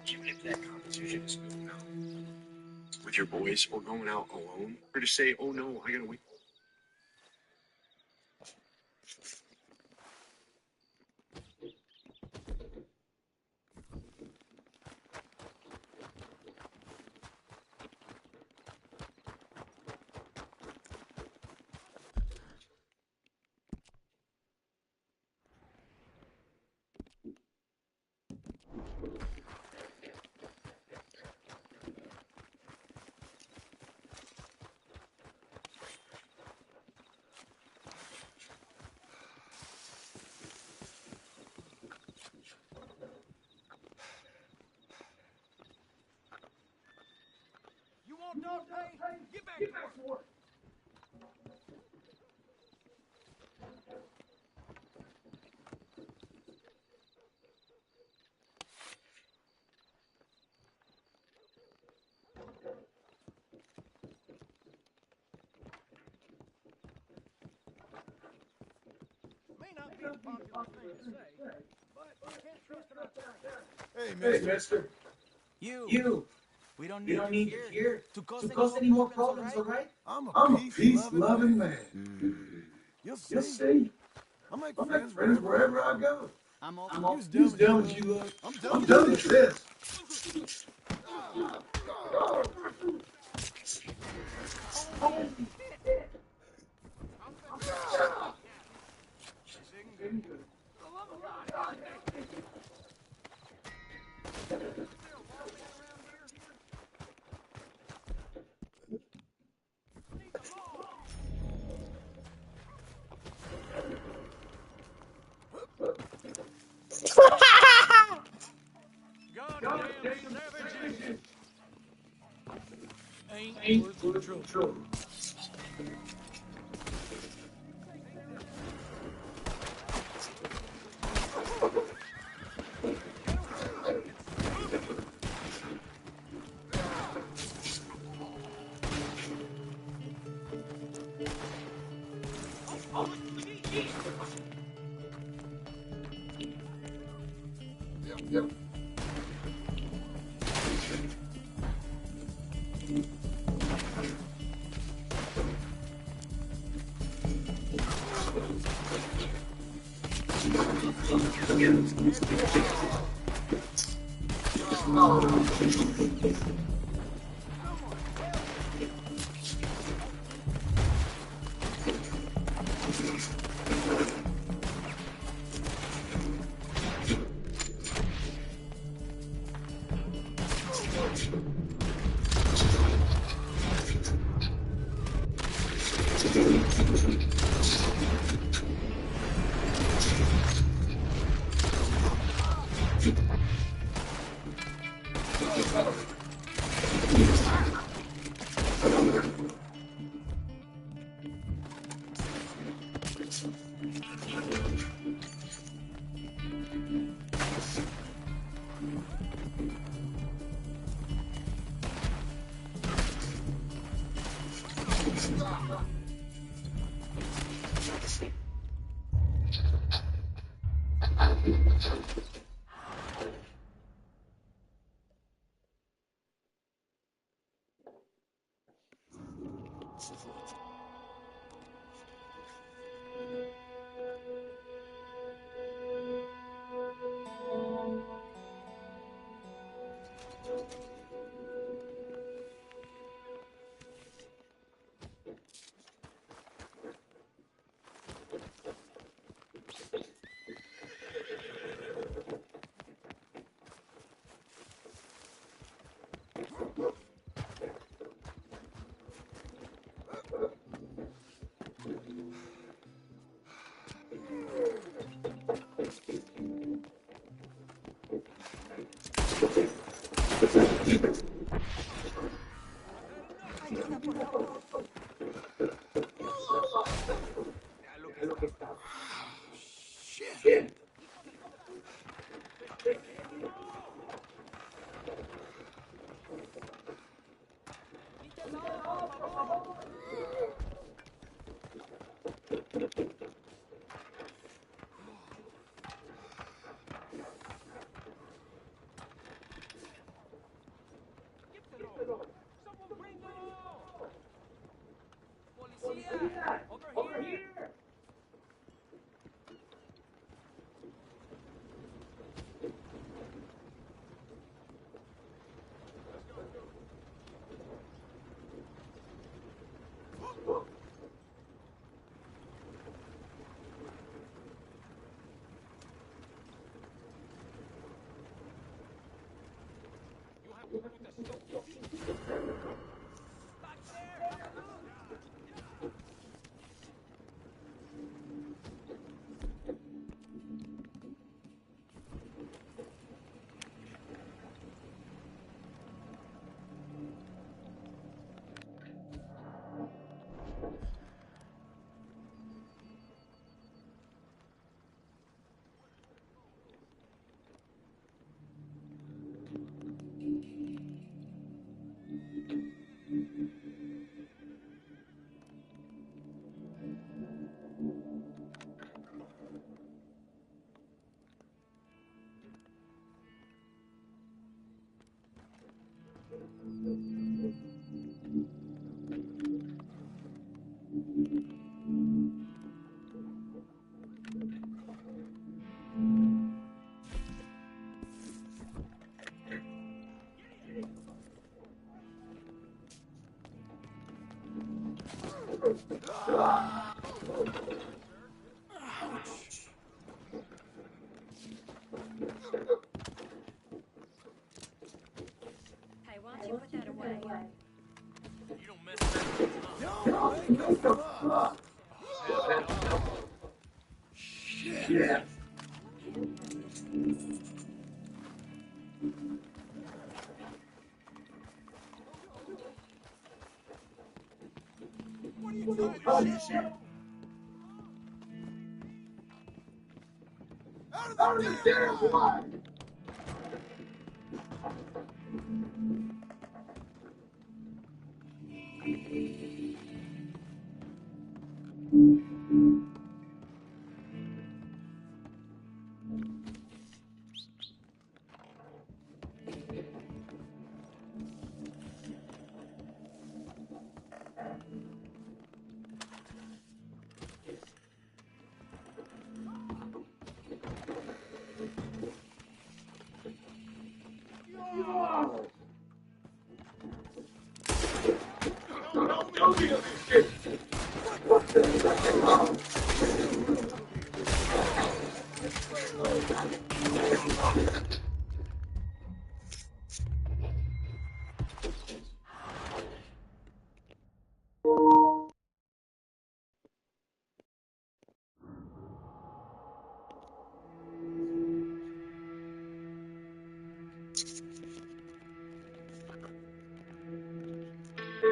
Even if that conversation is going out with your boys or going out alone, or to say, oh no, I gotta wait. You want dog pay? Get back to work. May not be the popular thing to say, but you can't trust an authority. Hey, mister. You. We don't need you here to cause any more problems, all right? I'm I'm a a peace-loving man. You'll You'll see. I make I make friends wherever I go. I'm all I'm all You as dumb as you look. I'm I'm done with this. goddamn savages. Ain't worth the trouble. Yep. Ayuda, por favor. Ya lo que está. Shit. Policía, over here. Hey, why don't you put that away? You don't mess with me. Don't make a fuss. Hell no. Shit. What are you trying to shoot? Out of the damn way!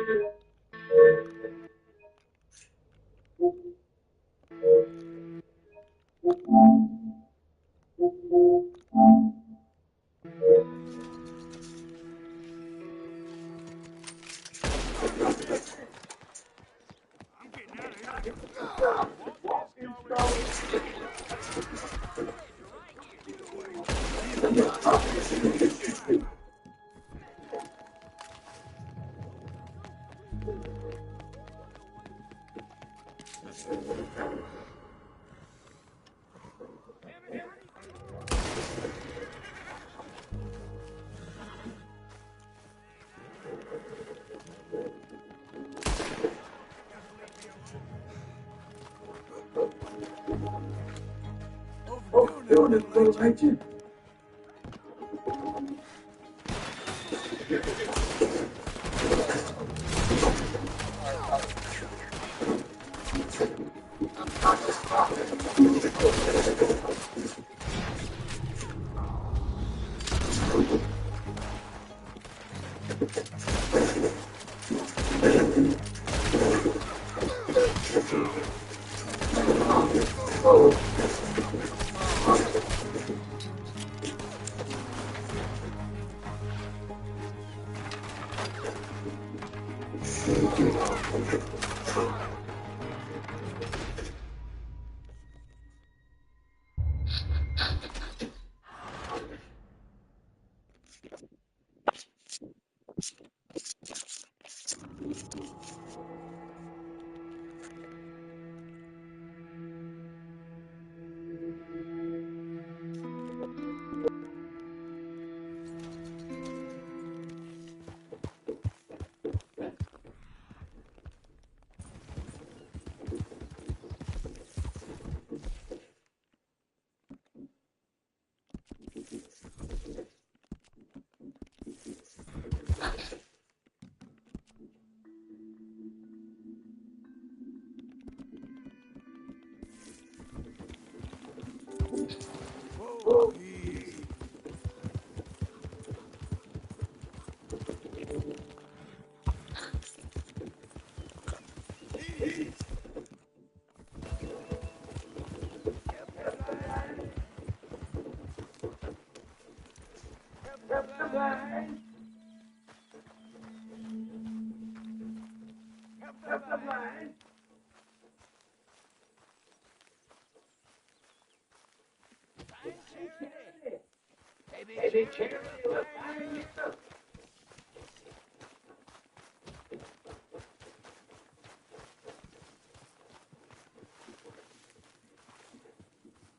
I'm getting out of here. What is going Overdoing it, little legend. Whoa, easy. Easy. Help the blind. Help the blind. Help the blind. Find charity. Baby charity will find you.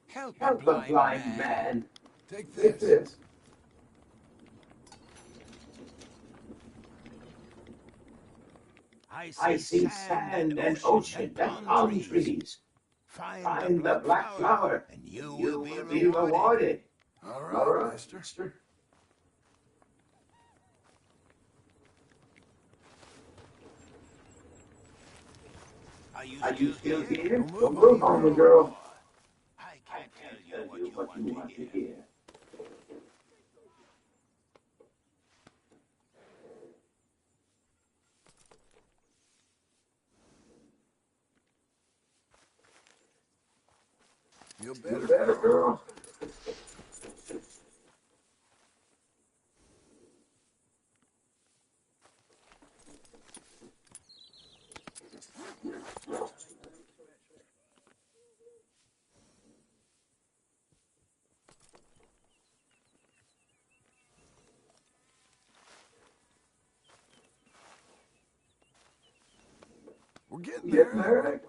Help a blind man. Take this. I see sand and ocean and palm trees. Find the black flower, and you will be rewarded. All right, mister. Are you still here? Don't move on me, girl. I can't tell you what you want to hear. You better, girl. We're getting there.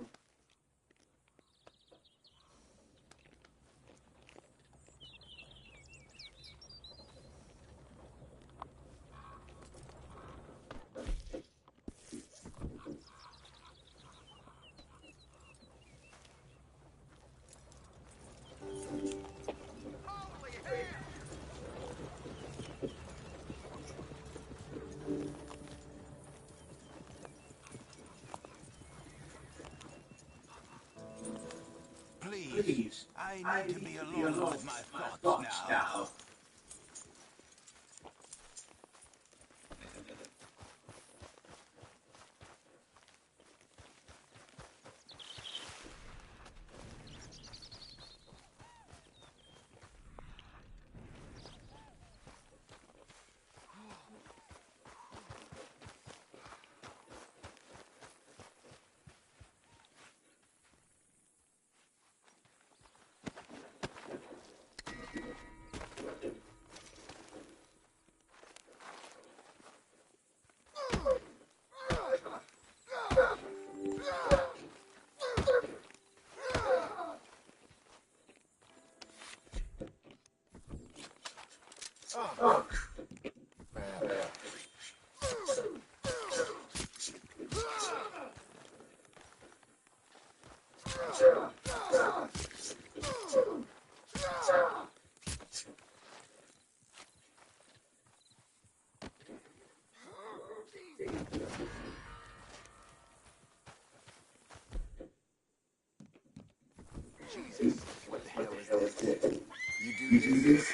Please, I need to be alone with my thoughts now. Jesus, what the hell is this? You do this?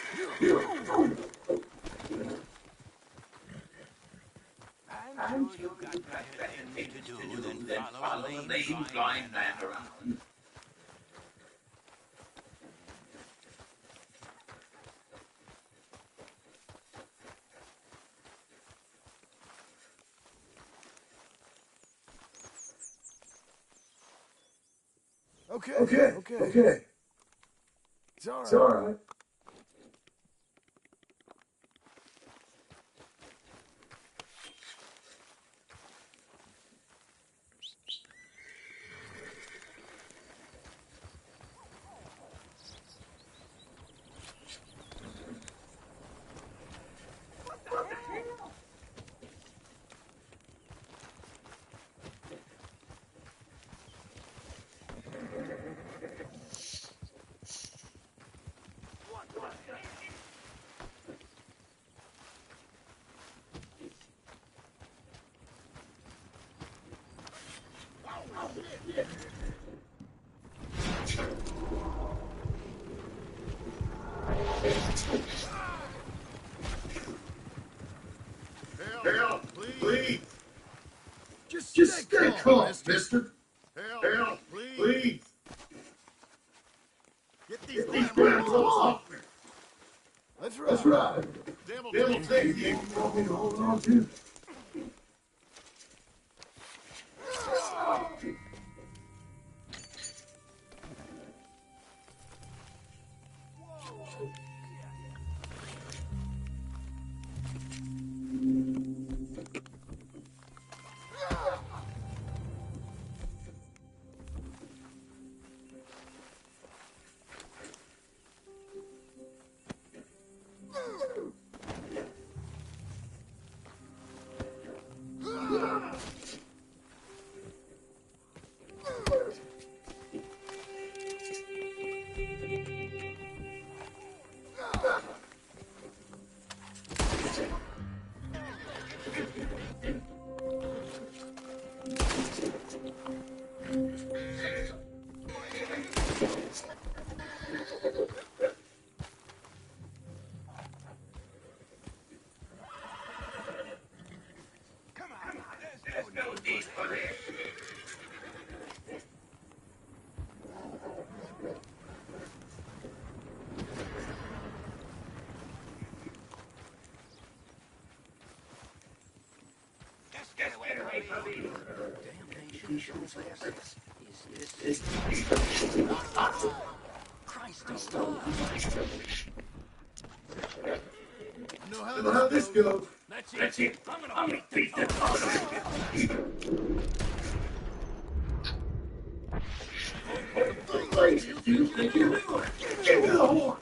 I'm sure you've got better things to do than follow a lame blind man around. Okay. It's all right. Help, please. Just stay calm, mister. Help, please. Get Get these grams off me. That's right. Devil take you. Want me to hold on to? You know how this goes. That's it. I'm gonna beat the fuck out of you. What do you think you're doing? Give me the horse.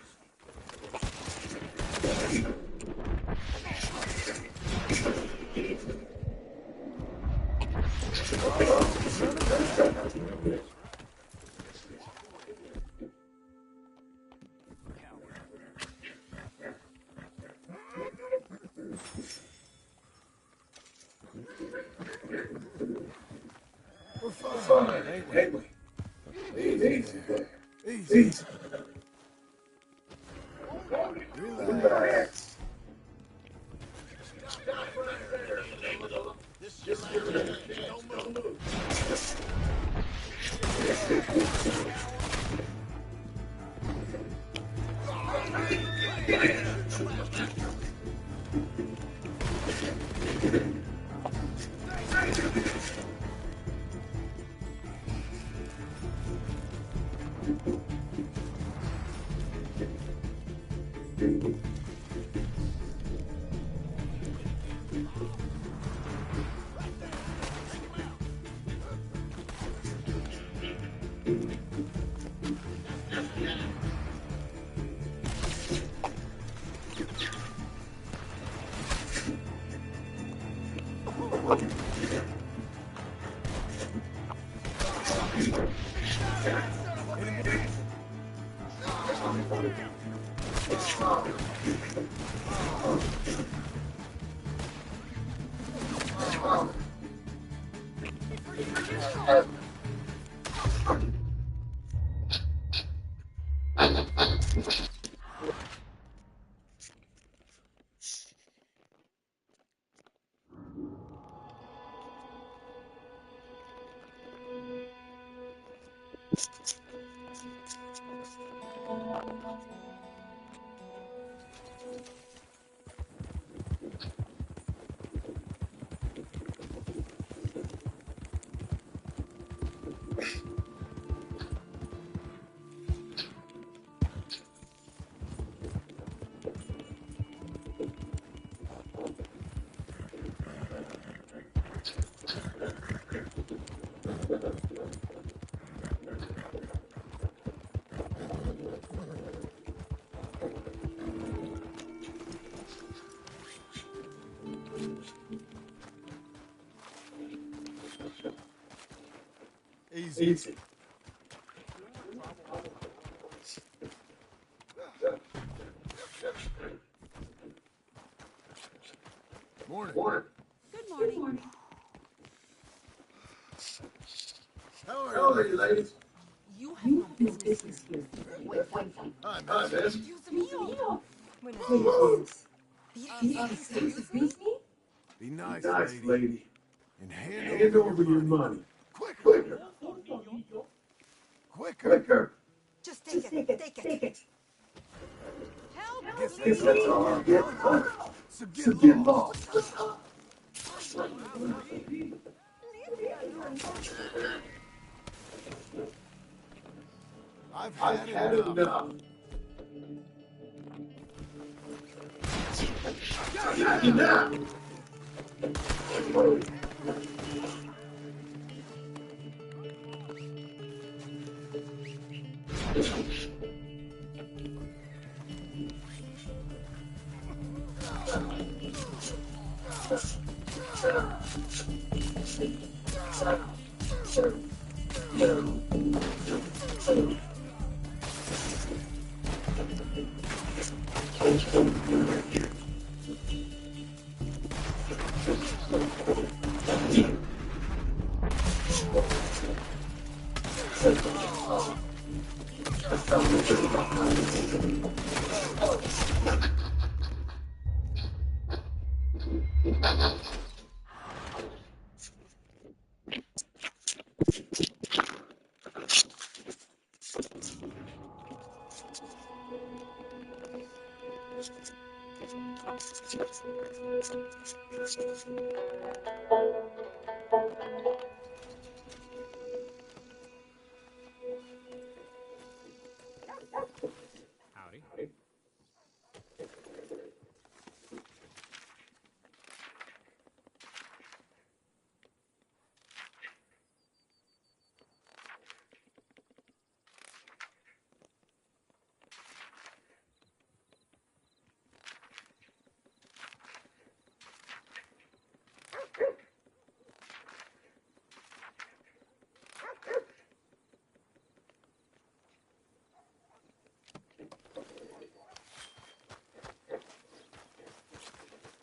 We're fine, ain't we? Easy there. Easy. Relax. Don't move. Easy. Morning. Good morning. How are you, ladies? You have no business here. Wait. Hi, Hi, miss. miss. Dios mío. Buenos Buenos días. Excuse me? Be nice, Nice lady. lady. And hand Hand over your money. Quicker. Quicker. Just take it. Help, Guess please. that's all I'll get. So So get lost. I've had enough. Enough.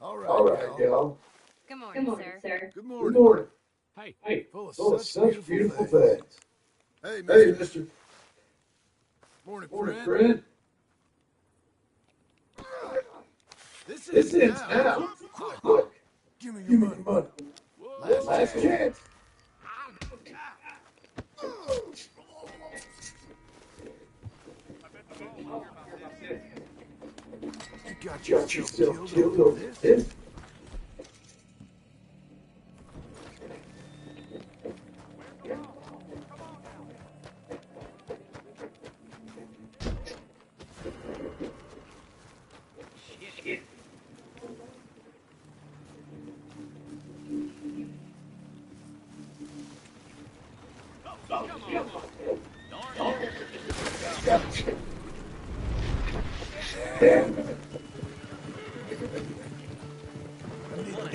All All right, right, gal. gal. Good morning, sir. Good Good morning. morning. Hey, full Full of of such beautiful things. Hey, Hey, mister. mister. Morning, Morning, friend. friend. This This ends ends now. now. Quick. Quick. Give me your Give me money. your money. Last chance. chance. You got Got yourself yourself killed killed over over this? this. I need